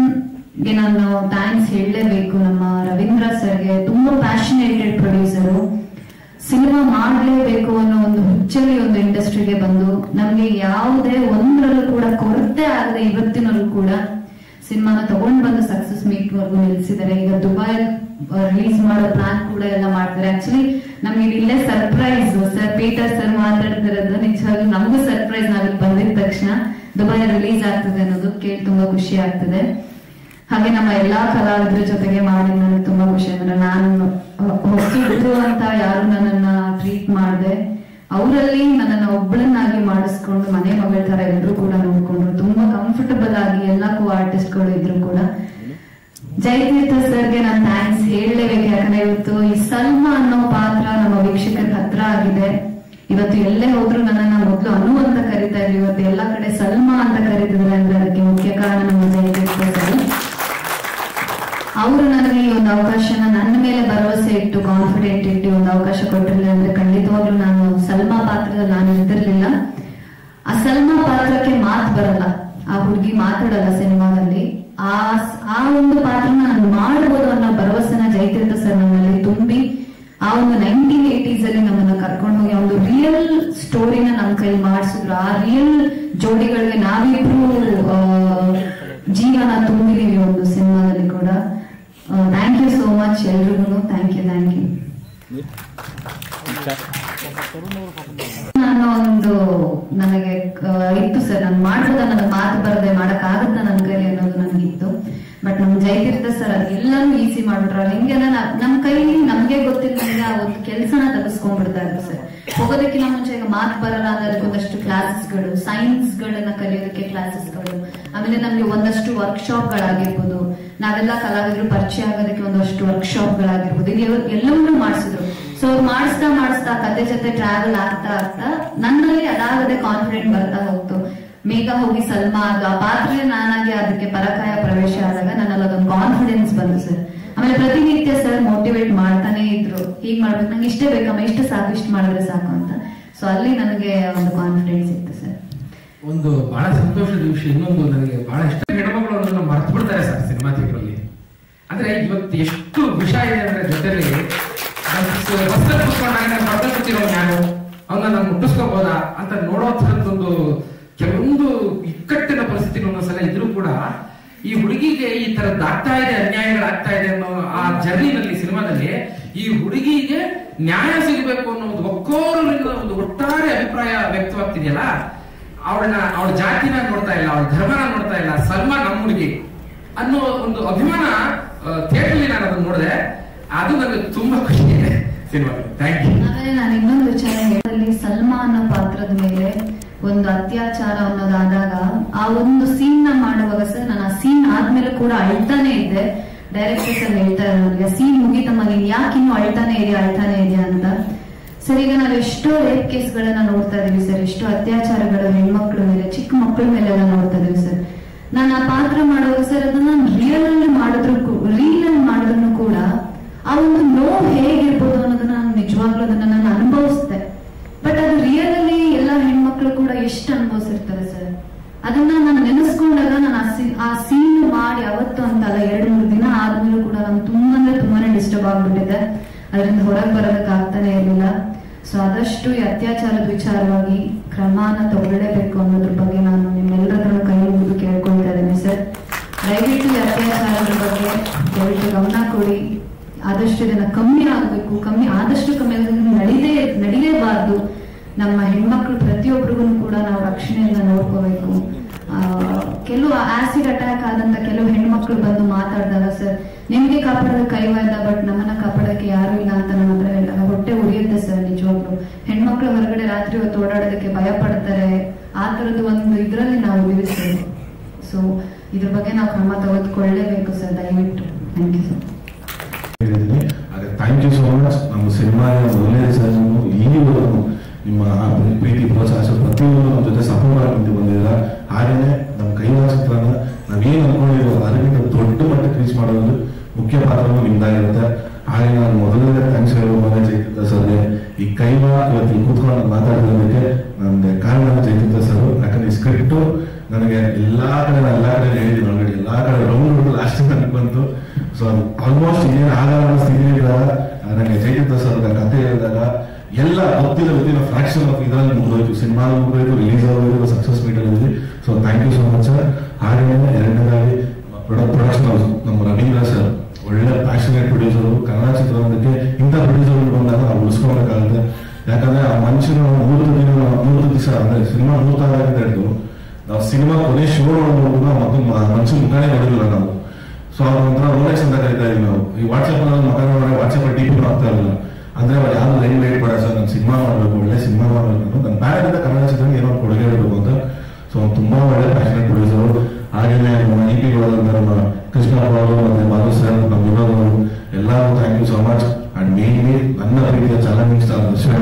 ಗೆ ನಾನು ಥ್ಯಾಂಕ್ಸ್ ಹೇಳಲೇಬೇಕು. ನಮ್ಮ ರವೀಂದ್ರ ಸರ್ಗೆ ತುಂಬಾ ಪ್ಯಾಷನೇಟೆಡ್ ಪ್ರೊಡ್ಯೂಸರು. ಸಿನಿಮಾ ಮಾಡಲೇಬೇಕು ಅನ್ನೋ ಒಂದು ಹುಚ್ಚಲ್ಲಿ ಒಂದು ಇಂಡಸ್ಟ್ರಿಗೆ ಬಂದು ನಮ್ಗೆ ಯಾವುದೇ ಒಂದರಲ್ಲೂ ಕೂಡ ಕೊರತೆ ಆಗದೆ ಇವತ್ತಿನಲ್ಲೂ ಕೂಡ ಸಿನಿಮಾನ ತಗೊಂಡ್ ಬಂದು ಸಕ್ಸಸ್ ಮೀಟ್ ವರ್ಗು ನಿಲ್ಸಿದ್ದಾರೆ. ಈಗ ದುಬೈ ರಿಲೀಸ್ ಮಾಡೋ ಪ್ಲಾನ್ ಕೂಡ ಎಲ್ಲ ಮಾಡ್ತಾರೆ. ಆಕ್ಚುಲಿ ನಮ್ಗೆ ಇಲ್ಲೇ ಸರ್ಪ್ರೈಸ್ ಸರ್ ಪೀಟರ್ ಸರ್ ಮಾತಾಡ್ತಿರೋದು ನಿಜವಾಗ್ಲೂ ನಮಗೂ ಸರ್ಪ್ರೈಸ್. ನಾವಿಲ್ಲಿ ಬಂದಿದ ತಕ್ಷಣ ದುಬೈ ರಿಲೀಸ್ ಆಗ್ತದೆ ಅನ್ನೋದು ಕೇಳಿ ತುಂಬಾ ಖುಷಿ ಆಗ್ತದೆ. ಹಾಗೆ ನಮ್ಮ ಎಲ್ಲಾ ಕಲಾವಿದರ ಜೊತೆಗೆ ಮಾಡಿ ನನಗೆ ತುಂಬಾ ಖುಷಿ. ಅಂದ್ರೆ ನಾನು ಹೊಸಬ್ರು ಅಂತ ಯಾರು ನನ್ನನ್ನ ಟ್ರೀಟ್ ಮಾಡಿದೆ, ಅವರಲ್ಲಿ ನನ್ನನ್ನ ಒಬ್ಬಳನ್ನಾಗಿ ಮಾಡಿಸ್ಕೊಂಡು ಮನೆ ಮಗಳ ತರ ಎಲ್ರು ಕೂಡ ನೋಡ್ಕೊಂಡ್ರು. ತುಂಬಾ ಕಂಫರ್ಟಬಲ್ ಆಗಿ ಎಲ್ಲ ಆರ್ಟಿಸ್ಟ್ ಗಳು ಇದ್ರು ಕೂಡ. ಜಯತೀರ್ಥ ಸರ್ಗೆ ನಾನು ಥ್ಯಾಂಕ್ಸ್ ಹೇಳಲೇಬೇಕು. ಯಾಕಂದ್ರೆ ಇವತ್ತು ಈ ಸಲ್ಮಾ ಅನ್ನೋ ಪಾತ್ರ ನಮ್ಮ ವೀಕ್ಷಕರ ಹತ್ರ ಆಗಿದೆ. ಇವತ್ತು ಎಲ್ಲೇ ಹೋದ್ರು ನನ್ನನ್ನ ಮೊದಲು ಅನು ಅಂತ ಕರೀತಾ ಇದ್ರು, ಇವತ್ತು ಎಲ್ಲಾ ಕಡೆ ಸಲ್ಮಾ ಅಂತ ಕರೀತಿದ್ರೆ ಅಂದ್ರೆ ಅದಕ್ಕೆ ಮುಖ್ಯ ಕಾರಣ ನಮ್ಮ ಜಯತೀರ್ಥ ಸರ್. ಅವರು ನನಗೆ ಈ ಒಂದು ಅವಕಾಶನ ನನ್ನ ಮೇಲೆ ಭರವಸೆ ಇಟ್ಟು ಕಾನ್ಫಿಡೆಂಟ್ ಇಟ್ಟು ಒಂದು ಅವಕಾಶ ಕೊಟ್ಟಿರಲಿಲ್ಲ ಅಂದ್ರೆ ಖಂಡಿತವಾಗ್ಲೂ ನಾನು ಸಲ್ಮಾ ಪಾತ್ರದಲ್ಲಿ ನಾನು ಇರ್ತಿರ್ಲಿಲ್ಲ. ಆ ಸಲ್ಮಾ ಪಾತ್ರಕ್ಕೆ ಮಾತು ಬರಲ್ಲ, ಆ ಹುಡುಗಿ ಮಾತಾಡಲ್ಲ ಸಿನಿಮಾದಲ್ಲಿ. ಆ ಒಂದು ಪಾತ್ರನ ನಾನು ಮಾಡಬಹುದು ಅನ್ನೋ ಭರವಸೆನ ಜಯತೀರ್ಥ ಸರ್ ನನ್ನಲ್ಲಿ ತುಂಬಿ ಆ ಒಂದು 1980s ಅಲ್ಲಿ ನಮ್ಮನ್ನ ಕರ್ಕೊಂಡು ಹೋಗಿ ಒಂದು ರಿಯಲ್ ಸ್ಟೋರಿನ ನಮ್ಮ ಕೈ ಮಾಡಿಸಿದ್ರು. ಆ ರಿಯಲ್ ಜೋಡಿಗಳಿಗೆ ನಾವಿಬ್ರು ಜೀವನ ತುಂಬಿದೀವಿ ಒಂದು ಸಿನಿಮಾದಲ್ಲಿ ಕೂಡ. ಥ್ಯಾಂಕ್ ಯು ಸೋ ಮಚ್ ಎಲ್ರಿಗೂ. Thank you. ನಾನು ಒಂದು ನನಗೆ ಇತ್ತು ಸರ್, ನಾನು ಮಾಡ್ಬೋದ, ನನಗೆ ಮಾತು ಬರದೆ ಮಾಡಕ್ ಆಗತ್ತ ನನ್ನ ಕೈಲಿ ಅನ್ನೋದು ನನಗಿತ್ತು. ಬಟ್ ನಮ್ ಜಯತೀರ್ಥ ಸರ್ ಅದೆಲ್ಲಾನು ಈಸಿ ಮಾಡ್ಬಿಟ್ರ. ಹಿಂಗೆ ನಮ್ ಕೈಲಿ ನಮ್ಗೆ ಗೊತ್ತಿಲ್ಲ ಆ ಒಂದು ಕೆಲ್ಸನ ತಗಸ್ಕೊಂಡ್ಬಿಡ್ತಾ ಇದ್ರು ಸರ್. ಹೋಗೋದಕ್ಕಿಂತ ಮುಂಚೆ ಈಗ ಮಾತು ಬರಲ್ಲ ಅಂದ್ರೆ ಅದಕ್ಕೊಂದಷ್ಟು ಕ್ಲಾಸಸ್ಗಳು, ಸೈನ್ಸ್ ಗಳನ್ನ ಕಲಿಯೋದಕ್ಕೆ ಕ್ಲಾಸಸ್ಗಳು, ಆಮೇಲೆ ನಮ್ಗೆ ಒಂದಷ್ಟು ವರ್ಕ್ಶಾಪ್ ಗಳಾಗಿರ್ಬೋದು, ನಾವೆಲ್ಲ ಕಲಾವಿದರು ಪರಿಚಯ ಆಗೋದಕ್ಕೆ ಒಂದಷ್ಟು ವರ್ಕ್ಶಾಪ್ ಗಳಾಗಿರ್ಬೋದು, ಎಲ್ಲವನ್ನೂ ಮಾಡಿಸಿದ್ರು. ಸೊ ಮಾಡಿಸ್ತಾ ಕತೆ ಜೊತೆ ಟ್ರಾವೆಲ್ ಆಗ್ತಾ ನನ್ನಲ್ಲಿ ಅದಾಗದೆ ಕಾನ್ಫಿಡೆಂಟ್ ಬರ್ತಾ ಹೋಗ್ತು. ಮೇಘ ಹೋಗಿ ಸಲ್ಮಾ ಆ ಪಾತ್ರ ನಾನಾಗಿ ಅದಕ್ಕೆ ಪರಕಾಯ ಪ್ರವೇಶ ಆದಾಗ ನನ್ನಲ್ಲಿ ಅದೊಂದು ಕಾನ್ಫಿಡೆನ್ಸ್ ಬಂತು ಸರ್. ಆಮೇಲೆ ಪ್ರತಿನಿತ್ಯ ಸರ್ ಮೋಟಿವೇಟ್ ಮಾಡ್ತಾನೆ ಇದ್ರು, ಹೀಗ್ ಮಾಡ್ಬೇಕು, ನಂಗೆ ಇಷ್ಟೇ ಬೇಕಮ್ಮ, ಇಷ್ಟು ಸಾಕು, ಇಷ್ಟು ಮಾಡಿದ್ರೆ ಸಾಕು ಅಂತ. ಸೊ ಅಲ್ಲಿ ನನಗೆ ಒಂದು ಕಾನ್ಫಿಡೆನ್ಸ್ ಇತ್ತು ಸರ್. ಒಂದು ಬಹಳ ಸಂತೋಷದ ವಿಷಯ ಇನ್ನೊಂದು ನನಗೆ ಬಹಳ ಇಷ್ಟ, ಹೆಣ್ಮಕ್ಳು ಅದನ್ನು ಮರ್ತು ಬಿಡ್ತಾರೆ ಸರ್ ಸಿನಿಮಾ ಥಿಯೇಟರಲ್ಲಿ. ಅಂದ್ರೆ ಇವತ್ತು ಎಷ್ಟು ವಿಷಯ ಇದೆ ಅಂದ್ರೆ ಜೊತೆಲಿ ಬಸ್ಸಲ್ಲಿ ಕೂತ್ಕೊಂಡಾಗ ನಾನು ಬರ್ತಾ ಕೂತಿರೋ ನಾನು ಅವನ್ನ ನಾನು ಮುಟ್ಟಿಸ್ಕೋಬಹುದಾ ಅಂತ ನೋಡೋ ಥರದ್ದೊಂದು ಕೆಲವೊಂದು ಇಕ್ಕಟ್ಟಿನ ಪರಿಸ್ಥಿತಿ ಒಂದೊಂದ್ಸಲ ಇದ್ರೂ ಕೂಡ ಈ ಹುಡುಗಿಗೆ ಈ ತರದ್ದು ಆಗ್ತಾ ಇದೆ, ಅನ್ಯಾಯಗಳಾಗ್ತಾ ಇದೆ ಅನ್ನೋ ಆ ಜರ್ನಿನಲ್ಲಿ ಸಿನಿಮಾದಲ್ಲಿ ಈ ಹುಡುಗಿಗೆ ನ್ಯಾಯ ಸಿಗಬೇಕು ಅನ್ನೋ ಒಂದು ಒಕ್ಕೋರರಿಂದ ಒಂದು ಒಟ್ಟಾರೆ ಅಭಿಪ್ರಾಯ ವ್ಯಕ್ತವಾಗ್ತಿದೆಯಲ್ಲ. ಅವಳ ಜಾತಿನ ನೋಡ್ತಾ ಇಲ್ಲ, ಅವಳ ಧರ್ಮನ ನೋಡ್ತಾ ಇಲ್ಲ, ಸಲ್ಮಾ ನಮ್ಮ ಹುಡುಗಿ ಅನ್ನೋ ಒಂದು ಅಭಿಮಾನ ಥಿಯೇಟರ್ಲಿ ನಾನು ಅದನ್ನು ನೋಡಿದೆ. ಅದು ನನಗೆ ತುಂಬಾ ಖುಷಿ ಇದೆ ಸಿನಿಮಾದಲ್ಲಿ. Thank you. ಆಮೇಲೆ ನಾನು ಇನ್ನೊಂದು ವಿಚಾರ ಹೇಳಿ, ಸಲ್ಮಾ ಅನ್ನೋ ಪಾತ್ರದ ಮೇಲೆ ಒಂದು ಅತ್ಯಾಚಾರ ಅನ್ನೋದಾದಾಗ ಆ ಒಂದು ಸೀನ್ ನ ಮಾಡುವಾಗ ಸರ್ ನಾನು ಆ ಸೀನ್ ಆದ್ಮೇಲೆ ಕೂಡ ಅಳ್ತಾನೆ ಇದ್ದೆ. ಡೈರೆಕ್ಟರ್ ಸರ್ ಹೇಳ್ತಾರೆ ನನಗೆ, ಸೀನ್ ಮುಗಿತಮ್ಮ ನೀನ್ ಯಾಕೆ ಇನ್ನು ಅಳ್ತಾನೆ ಇದೆಯಾ ಅಂತ. ಸರ್ ಈಗ ನಾವು ಎಷ್ಟೋ ರೇಪ್ ಕೇಸ್ಗಳನ್ನ ನೋಡ್ತಾ ಇದೀವಿ ಸರ್, ಎಷ್ಟೋ ಅತ್ಯಾಚಾರಗಳು ಹೆಣ್ಮಕ್ಳ ಮೇಲೆ, ಚಿಕ್ಕ ಮಕ್ಕಳ ಮೇಲೆಲ್ಲ ನೋಡ್ತಾ ಇದೀವಿ ಸರ್. ನಾನು ಆ ಪಾತ್ರ ಮಾಡುವಾಗ ಸರ್ ಅದನ್ನ ರೀಲ್ ಅಲ್ಲಿ ಮಾಡಿದ್ರು ಕೂಡ ಆ ಒಂದು ನೋವು ಹೇಗಿರ್ಬೋದು ಅನ್ನೋದನ್ನ ನಾನು ನಿಜವಾಗ್ಲೂ ಅದನ್ನ ನಾನು ಅನುಭವಿಸ್ದೆ. ಬಟ್ ಅದು ರಿಯಲ್ ಅಲ್ಲಿ ಎಲ್ಲ ಹೆಣ್ಮಕ್ಳು ಕೂಡ ಎಷ್ಟು ಅನುಭವಿಸಿರ್ತಾರೆ ಸರ್. ಅದನ್ನ ನಾನು ನೆನೆಸ್ಕೊಂಡಾಗ ನಾನು ಆ ಸೀನ್ ಮಾಡಿ ಅವತ್ತು ಅಂತಲ್ಲ 2-3 ದಿನ ಆದ್ಮೇಲೂ ಕೂಡ ನಾನು ತುಂಬಾನೇ ಡಿಸ್ಟರ್ಬ್ ಆಗ್ಬಿಟ್ಟಿದೆ. ಅದರಿಂದ ಹೊರಗೆ ಬರೋದಕ್ಕೆ ಆಗ್ತಾನೆ ಇರಲಿಲ್ಲ. ಸೊ ಆದಷ್ಟು ಈ ಅತ್ಯಾಚಾರದ ವಿಚಾರವಾಗಿ ಕ್ರಮನ ತಗೊಳ್ಳೇಬೇಕು ಅನ್ನೋದ್ರ ಬಗ್ಗೆ ನಾನು ನಿಮ್ಮೆಲ್ಲರ ಕೈ ಮುಗಿದು ಕೇಳ್ಕೊಳ್ತಾ ಇದ್ದೀನಿ ಸರ್. ದಯವಿಟ್ಟು ಈ ಅತ್ಯಾಚಾರದ ಬಗ್ಗೆ ದಯವಿಟ್ಟು ಗಮನ ಕೊಡಿ. ಆದಷ್ಟು ಇದನ್ನ ಕಮ್ಮಿ ಆದಷ್ಟು ಕಮ್ಮಿ ನಡೀಲೇಬಾರ್ದು. ನಮ್ಮ ಹೆಣ್ಮಕ್ಳು ಪ್ರತಿಯೊಬ್ಬರಿಗೂ ಕೂಡ ನಾವು ರಕ್ಷಣೆಯಿಂದ ನೋಡ್ಕೋಬೇಕು. ಕೆಲವು ಆಸಿಡ್ ಅಟ್ಯಾಕ್ ಆದಂತ ಕೆಲವು ಹೆಣ್ಮಕ್ಳು ಬಂದು ಮಾತಾಡಿದಾಗ ಸರ್ ನಿಮ್ಗೆ ಕಾಪಾಡೋದಕ್ಕೆ ಕೈವಾದ, ಬಟ್ ನಮ್ಮನ್ನ ಕಾಪಾಡೋಕೆ ಯಾರು ಇಲ್ಲ ಅಂತ ನಮ್ಮ ಹತ್ರ ಹೇಳಿದಾಗ ಹೊಟ್ಟೆ ಉರಿಯುತ್ತೆ ಸರ್. ನಿಜವಾಗ್ಲು ಹೆಣ್ಮಕ್ಳು ಹೊರಗಡೆ ರಾತ್ರಿ ಹೊತ್ತು ಓಡಾಡೋದಕ್ಕೆ ಭಯ ಪಡ್ತಾರೆ. ಆ ತರದ್ದು ಒಂದು ಇದ್ರಲ್ಲಿ ನಾವು ಇದ್ದೀವಿ. ಸೊ ಇದ್ರ ಬಗ್ಗೆ ನಾವು ಕ್ರಮ ತೆಗೆದುಕೊಳ್ಳಲೇಬೇಕು ಸರ್, ದಯವಿಟ್ಟು. Thank you sir. Thank you so much. ನಮ್ಮ ಸಿನಿಮಾ ಮೊದಲನೇ ಸರ್ ಈವರೆಗೂ ನಿಮ್ಮ ಪ್ರೀತಿ ಪ್ರೋತ್ಸಾಹ ಪ್ರತಿಯೊಂದು ನಮ್ಮ ಜೊತೆ ಸಪೋರ್ಟ್ ಆಗಿ ಬಂದಿದ್ದೀರಾ. ಹಾಗೇನೆ ನಮ್ಮ ಕೈಲಾಸ ಚಿತ್ರನ ನಾವೇನು ಅನ್ಕೊಂಡಿರೋ ಅದಕ್ಕಿಂತ ದೊಡ್ಡ ಮಟ್ಟಕ್ಕೆ ರೀಚ್ ಮಾಡೋದು ಮುಖ್ಯ ಪಾತ್ರವನ್ನು ನಿಮ್ದಾಗಿರುತ್ತೆ. ಹಾಗೆ ನಾನು ಮೊದಲನೇ ಥ್ಯಾಂಕ್ಸ್ ಹೇಳೋದು ಜಯತೀರ್ಥ ಸರ್ಗೆ. ಈ ಕೈವ ಇವತ್ತು ಕೂತ್ಕೊಂಡು ಮಾತಾಡೋದಕ್ಕೆ ನನಗೆ ಕಾರಣ ಜಯತೀರ್ಥ ಸರ್. ಯಾಕಂದ್ರೆ ಈ ಸ್ಕ್ರಿಪ್ಟು ನನಗೆ ಎಲ್ಲಾ ಕಡೆ ಹೇಳಿದ್ದೀನಿ ಆಲ್ರೆಡಿ, ಎಲ್ಲಾ ಕಡೆ ರೌಂಡ್ ಲಾಸ್ಟ್ ನನಗೆ ಬಂತು. ಸೊ ಆಲ್ಮೋಸ್ಟ್ ಇನ್ನೇನು ಆಗಾಗ ಸ್ಥಿತಿಯಿದ್ದಾಗ ನನಗೆ ಜಯತೀರ್ಥ ಸರ್ ಕಥೆ ಹೇಳಿದಾಗ ಎಲ್ಲ ಗೊತ್ತಿಲ್ಲ ವಿತಿನ್ ಫ್ರಾಕ್ಷನ್ ಆಫ್ ಇದರಲ್ಲಿ ಮುಗಿದೋಯ್ತು. ಸಿನಿಮಾ ಮುಗಿದೋಯ್ತು, ರಿಲೀಸ್ ಆಗೋದು, ಸಕ್ಸಸ್ ಮೀಟ್ ಅಲ್ಲಿ. So thank you so much sir. ಹಾಗೆ ಎರಡನೇದಾಗಿ ಪ್ರೊಡಕ್ಷನ್ ಹೌಸ್ ನಮ್ಮ ರವೀಂದ್ರ ಸರ್, ಒಳ್ಳೆ ಪ್ಯಾಷನೇಟ್ ಪ್ರೊಡ್ಯೂಸರು. ಕನ್ನಡ ಚಿತ್ರರಂಗಕ್ಕೆ ಇಂಥ ಪ್ರೊಡ್ಯೂಸರ್ಗಳು ಬಂದಾಗ ನಾವು ಉಳಿಸ್ಕೋಬೇಕಾಗುತ್ತೆ. ಯಾಕಂದ್ರೆ ಆ ಮನುಷ್ಯನ 3 ದಿವಸ ಅಂದ್ರೆ ಸಿನಿಮಾ ಮುಹೂರ್ತ ಹಿಡಿದು ನಾವು ಸಿನಿಮಾ ಕೊನೆ ಶೋ ನೋಡೋದು ಮತ್ತು ಮನುಷ್ಯನ ಮುಖಾನೇ ನೋಡಿಲ್ಲ ನಾವು. ಸೊ ಅವ್ರ ಒಂಥರ ರೋಲೆಕ್ಸ್ ಅಂತ ಕರಿತಾ ಇದೀವಿ ನಾವು. ಈ ವಾಟ್ಸ್ಆಪ್ ವಾಟ್ಸ್ಆಪ್ ಡಿಪಿ ಆಗ್ತಾ ಇರಲಿಲ್ಲ. ಅಂದ್ರೆ ಅವ್ರು ಯಾರು ಲೈನ್ ವೇಟ್ ಮಾಡ ಸರ್, ನಾನು ಸಿನಿಮಾ ಮಾಡಬೇಕು, ಒಳ್ಳೆ ಸಿನಿಮಾ ಮಾಡಬೇಕು, ನನ್ನ ಬ್ಯಾರಿಂದ ಕನ್ನಡ ಚಿತ್ರಕ್ಕೆ ಏನೋ ಕೊಡುಗೆ ಇರಬೇಕು ಅಂತ. ಸೊ ತುಂಬಾ ಒಳ್ಳೆ ಪ್ಯಾಷನೇಟ್ ಪ್ರೊಡ್ಯೂಸರು. ಹಾಗೇನೆ ನಮ್ಮ ಇ ಪಿ ನಮ್ಮ ಕೃಷ್ಣಪ್ಪ ಅವರು ಮತ್ತೆ ಮಾಧು ಸರ್, ನಮ್ಮ ವಿನೋದ್ ಅವರು ಎಲ್ಲರೂ thank you so much. And mainly ನನ್ನ ಪ್ರೀತಿಯ challenging star Darshan,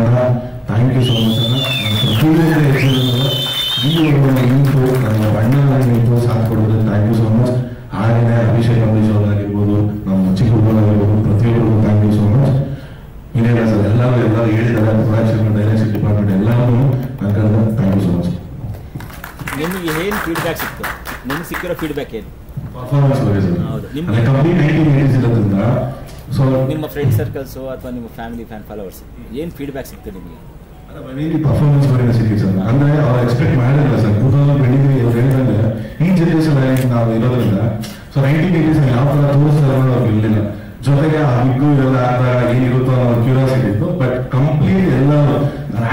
thank you so much ಅನ್ನ. ನಿಂತು ನನ್ನ ಬಣ್ಣದಲ್ಲಿ ನಿಂತು ಸಾಥ್ ಕೊಡೋದು ಥ್ಯಾಂಕ್ ಯು ಸೋ ಮಚ್. ಹಾಗೇನೆ ಅಭಿಷೇಕ್ ಅಂಬರೀಶ್ ಅವರಾಗಿರ್ಬೋದು, ನಮ್ಮ ಚಿಕ್ಕ ಹುಡುಗರಾಗಿರ್ಬೋದು, ಪ್ರತಿಯೊಬ್ಬರಿಗೂ ಥ್ಯಾಂಕ್ ಯು ಸೋ ಮಚ್. ಇನ್ನೇನ ಸರ್ ಎಲ್ಲರೂ ಹೇಳಿದ್ದಾರೆ, ಪ್ರೊಡಕ್ಷನ್ ಡೈರೆಕ್ಷನ್ ಡಿಪಾರ್ಟ್ಮೆಂಟ್ ಎಲ್ಲರೂ ನನ್ನ ಕಡೆ ಥ್ಯಾಂಕ್ ಯು ಸೋ ಮಚ್. ನಿಮಗೆ ಏನು ಫೀಡ್ಬ್ಯಾಕ್ ಸಿಕ್ತು? ನಿಮ್ಗೆ ಸಿಕ್ಕಿರೋ ಫೀಡ್ಬ್ಯಾಕ್ ಏನು? ಪರ್ಫಾರ್ಮೆನ್ಸ್ ಬಗ್ಗೆ ಸರ್. ನಿಮ್ಮ ಕಂಪ್ಲೀಟ್ 1980s ಇರೋದ್ರಿಂದ ಸೊ ನಿಮ್ಮ ಫ್ರೆಂಡ್ ಸರ್ಕಲ್ಸು ಅಥವಾ ನಿಮ್ಮ ಫ್ಯಾಮಿಲಿ ಫ್ಯಾನ್ ಫಾಲೋವರ್ಸ್ ಏನು ಫೀಡ್ಬ್ಯಾಕ್ ಸಿಗ್ತದೆ ನಿಮಗೆ? ಪರ್ಫಾರ್ಮೆನ್ಸ್ ಬಗ್ಗೆ ಸಿಕ್ಕಿದೆ ಸರ್. ಅಂದ್ರೆ ಅವ್ರು ಎಕ್ಸ್ಪೆಕ್ಟ್ ಮಾಡಿರಲಿಲ್ಲ ಸರ್. 2023 ಅವ್ರು ಹೇಳಿದ್ರೆ ಈ ಜನರೇಷನ್ ನಾವು ಇರೋದ್ರಿಂದ ಸೊ 1980s ಯಾವ ತರ ತೋರಿಸ್ತಾರೆ ಅನ್ನೋದು ಅವ್ರಿಗೆ ಇರಲಿಲ್ಲ. ಜೊತೆಗೆ ಆ ಬಿಗ್ಗು ಇವೆಲ್ಲ ಆದಾಗ ಏನಿರುತ್ತೋ ಅನ್ನೋ ಕ್ಯೂರಿಯಾಸಿಟಿ ಇತ್ತು. ಬಟ್ ಕಂಪ್ಲೀಟ್ ಎಲ್ಲ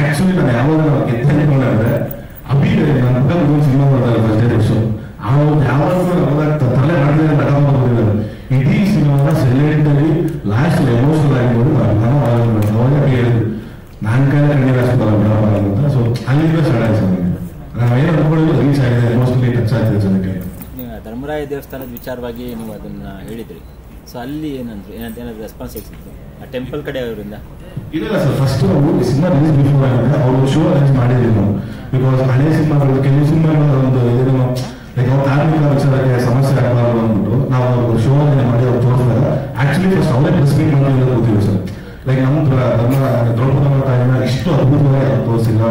ಆಕ್ಚುಲಿ ನಾನು ಯಾವಾಗ ಗೆದ್ದೆ ಅಭಿ ನನ್ನ ಪಕ್ಕ ಸಿನಿಮಾ ಮಾಡ್ತಾರೆ ಫಸ್ಟ್ ಡೇ ಶೋ. ಯಾವಾಗ ತಲೆ ಮಾಡಿದ್ರೆ ತಗೊಂಡ್ಬಂದಿದ್ದಾರೆ ಇಡೀ ಸಿನಿಮಾನ ಸೈಲೆಂಟ್ ಆಗಿ ಲಾಸ್ಟ್ ಎಮೋಷನಲ್ ಆಗಿರ್ಬೋದು ಅವಾಗ ಹೇಳಿದ್ರು ನಾನು ಕೈಲ ಕಣ್ಣೀರು ಹಾಸ್ಪಿಟಲ್ ಬಿಡಪ್ಪ ಅಂತ. ಸೊ ಅಲ್ಲಿಂದ ಸ್ಟಾರ್ಟ್ ಆಯ್ತು ಸರ್. ನನಗೆ ನಾವು ಏನು ಅನ್ಕೊಳ್ಳೋದು ರೀಚ್ ಆಗಿದೆ, ಎಮೋಷನಲಿ ಟಚ್ ಆಗ್ತಿದೆ ಜನಕ್ಕೆ. ನೀವು ಧರ್ಮರಾಯ ದೇವಸ್ಥಾನದ ವಿಚಾರವಾಗಿ ನೀವು ಅದನ್ನ ಹೇಳಿದ್ರಿ. ಸೊ ಅಲ್ಲಿ ಏನಂದ್ರೆ ಏನಾದ್ರು ರೆಸ್ಪಾನ್ಸ್ ಸಿಕ್ತು ಆ ಟೆಂಪಲ್ ಕಡೆ ಅವರಿಂದ? ಇಲ್ಲ ಸರ್, ಫಸ್ಟ್ ನಾವು ಸಿನಿಮಾ ರಿಲೀಸ್ ಬಿಫೋರ್ ಅವರು ಶೋ ಅರೇಂಜ್ ಮಾಡಿದ್ವಿ ನಾವು. ಬಿಕಾಸ್ ಹಳೆ ಸಿನಿಮಾಗಳು ಕೆಲವು ಸಿನಿಮಾಗಳ ಒಂದು ಇದೇನೋ ಲೈಕ್ ಅವ್ರ ಧಾರ್ಮಿಕ ವಿಚಾರಕ್ಕೆ ಸಮಸ್ಯೆ ಆಗಬಾರ್ದು ಅಂದ್ಬಿಟ್ಟು ನಾವು ಅವ್ರ ಶೋ ಮಾಡಿ ಅವ್ರು ತೋರಿಸಿದಾಗ ಆಕ್ಚುಲಿ ಫಸ್ಟ್ ಅವರೇ ಪ್ರೆಸ್ ಮೀಟ್ ಮಾಡಿ ಗೊತ್ತಿದೆ ಸರ್. ಲೈಕ್ ನಮ್ಮ ದ್ರೌಪದಿ ತಾಯಿನ ಇಷ್ಟು ಅದ್ಭುತವಾಗಿ ಅವ್ರು ತೋರಿಸಿಲ್ಲ.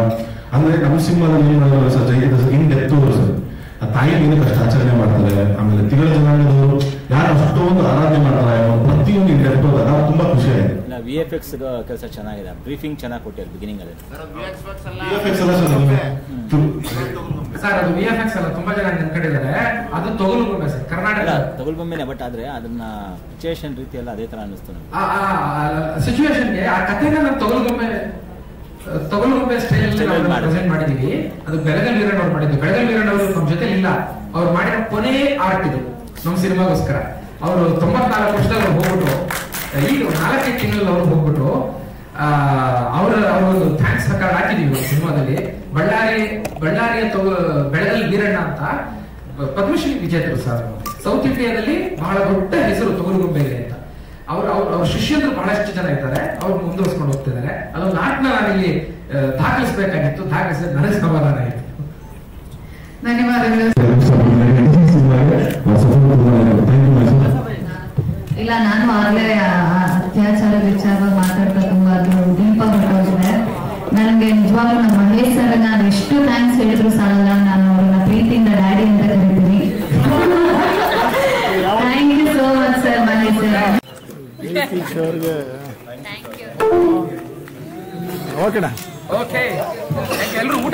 ಅಂದ್ರೆ ನಮ್ಮ ಸಿನಿಮಾದಲ್ಲಿ ಏನ್ ಮಾಡಿದ್ರು ಸರ್, ಜೈಗಿದ ಸರ್ ಇನ್ ಡೆಪ್ತ್ ಸರ್. ಆ ತಾಯಿ ಏನಕ್ಕಷ್ಟು ಆಚರಣೆ ಮಾಡ್ತಾರೆ, ಆಮೇಲೆ ತಿಂಗಳ ಜನಾಂಗದವರು ಯಾರು ಅಷ್ಟೊಂದು ಆರಾಧನೆ ಮಾಡ್ತಾರೆ, ಪ್ರತಿಯೊಂದು ಇನ್ ಡೆಪ್ತ್ ಹೋದಾಗ ತುಂಬಾ ಖುಷಿ ಆಗಿದೆ. VFX ಕೆಲಸ ಚೆನ್ನಾಗಿದೆ, ಬ್ರೀಫಿಂಗ್ ಚೆನ್ನಾಗಿ ಕೊಟ್ಟಿದ್ದಾರೆ ಬಿಗಿನಿಂಗ್ ಅಲ್ಲಿ. ಸರ್ ಅದು VFX ಅಲ್ಲ, ತುಂಬಾ ಜನ ನೆನ್ಕೊಂಡಿದ್ದಾರೆ. ಅದು ತೊಗಲುಬೊಮ್ಮೆ ಸರ್, ಕರ್ನಾಟಕ ತೊಗಲುಬೊಮ್ಮೆನೆ. ಬಟ್ ಆದ್ರೆ ಅದನ್ನ ಸಿಚುವೇಶನ್ ರೀತಿ ಎಲ್ಲ ಅದೇ ತರ ಅನಿಸ್ತು ನನಗೆ. ಸಿಚುವೇಶನ್ಗೆ ಆ ಕಥೆನ ನಾವು ತೊಗಲುಬೊಮ್ಮೆ ಸ್ಟೈಲ್ ಪ್ರೆಸೆಂಟ್ ಮಾಡಿದೀವಿ. ಅದು ಬೆಳಗಲ್ ವೀರಣ್ಣ ಅವ್ರು ಮಾಡಿದ್ದು. ಬೆಳಗಲ್ ವೀರಣ್ಣ ಅವರು ನಮ್ಮ ಜೊತೆ ಇಲ್ಲ, ಅವ್ರು ಮಾಡಿದ ಕೊನೆ ಆರ್ಟ್ ಇದು ನಮ್ಮ ಸಿನಿಮಾಗೋಸ್ಕರ. ಅವರು 94 ವರ್ಷದಲ್ಲಿ ಅವ್ರು ಹೋಗ್ಬಿಟ್ಟು ಈಗ 4 ತಿಂಗಳಲ್ಲಿ ಅವ್ರು ಹೋಗ್ಬಿಟ್ಟು ಅವ್ರೊಂದು ಥ್ಯಾಂಕ್ಸ್ ಕಾರ್ಡ್ ಹಾಕಿದೀವಿ ಸಿನಿಮಾದಲ್ಲಿ. ಬಳ್ಳಾರಿಯ ಬೆಳಗಲ್ ವೀರಣ್ಣ ಅಂತ ಪದ್ಮಶ್ರೀ ವಿಜೇತರು ಸರ್. ಸೌತ್ ಇಂಡಿಯಾದಲ್ಲಿ ಬಹಳ ದೊಡ್ಡ ಹೆಸರು ತೊಗಲುಬೊಮ್ಮೆಗೆ ಅಂತ. ಅವ್ರ ಶಿಷ್ಯಂದ್ರು ಬಹಳಷ್ಟು ಜನ ಇದ್ದಾರೆ, ಅವ್ರು ಮುಂದುವರ್ಸ್ಕೊಂಡು ಹೋಗ್ತಿದ್ದಾರೆ. ಅದೊಂದು ಆಟನ ನಾನಿಲ್ಲಿ ದಾಖಲಿಸಬೇಕಾಗಿತ್ತು, ದಾಖಲಿಸಿದ ನನಗೆ ಸಮಾಧಾನ ಆಯಿತು. ಧನ್ಯವಾದಗಳು. ಇಲ್ಲ, ನಾನು ಆಗ್ಲೇ ಅತ್ಯಾಚಾರ ವಿಚಾರವಾಗಿ ಮಾತಾಡ್ತಾ ತುಂಬಾ ದೀಪ ಹೊರಟೋಗಿದೆ. ನನಗೆ ನಿಜವಾಗ್ಲೂ ನಮ್ಮ ಮಹೇಶ್ ಸರ್ ನಾನು ಎಷ್ಟು ಥ್ಯಾಂಕ್ಸ್ ಹೇಳಿದ್ರು ಸಾಲಲ್ಲ. ನಾನು ಅವ್ರನ್ನ ಪ್ರೀತಿಯಿಂದ ಡ್ಯಾಡಿ ಅಂತ ಕರಿತೀನಿ. Thank you so much sir Mahesh sir. Okay ಎಲ್ಲರೂ ಊಟ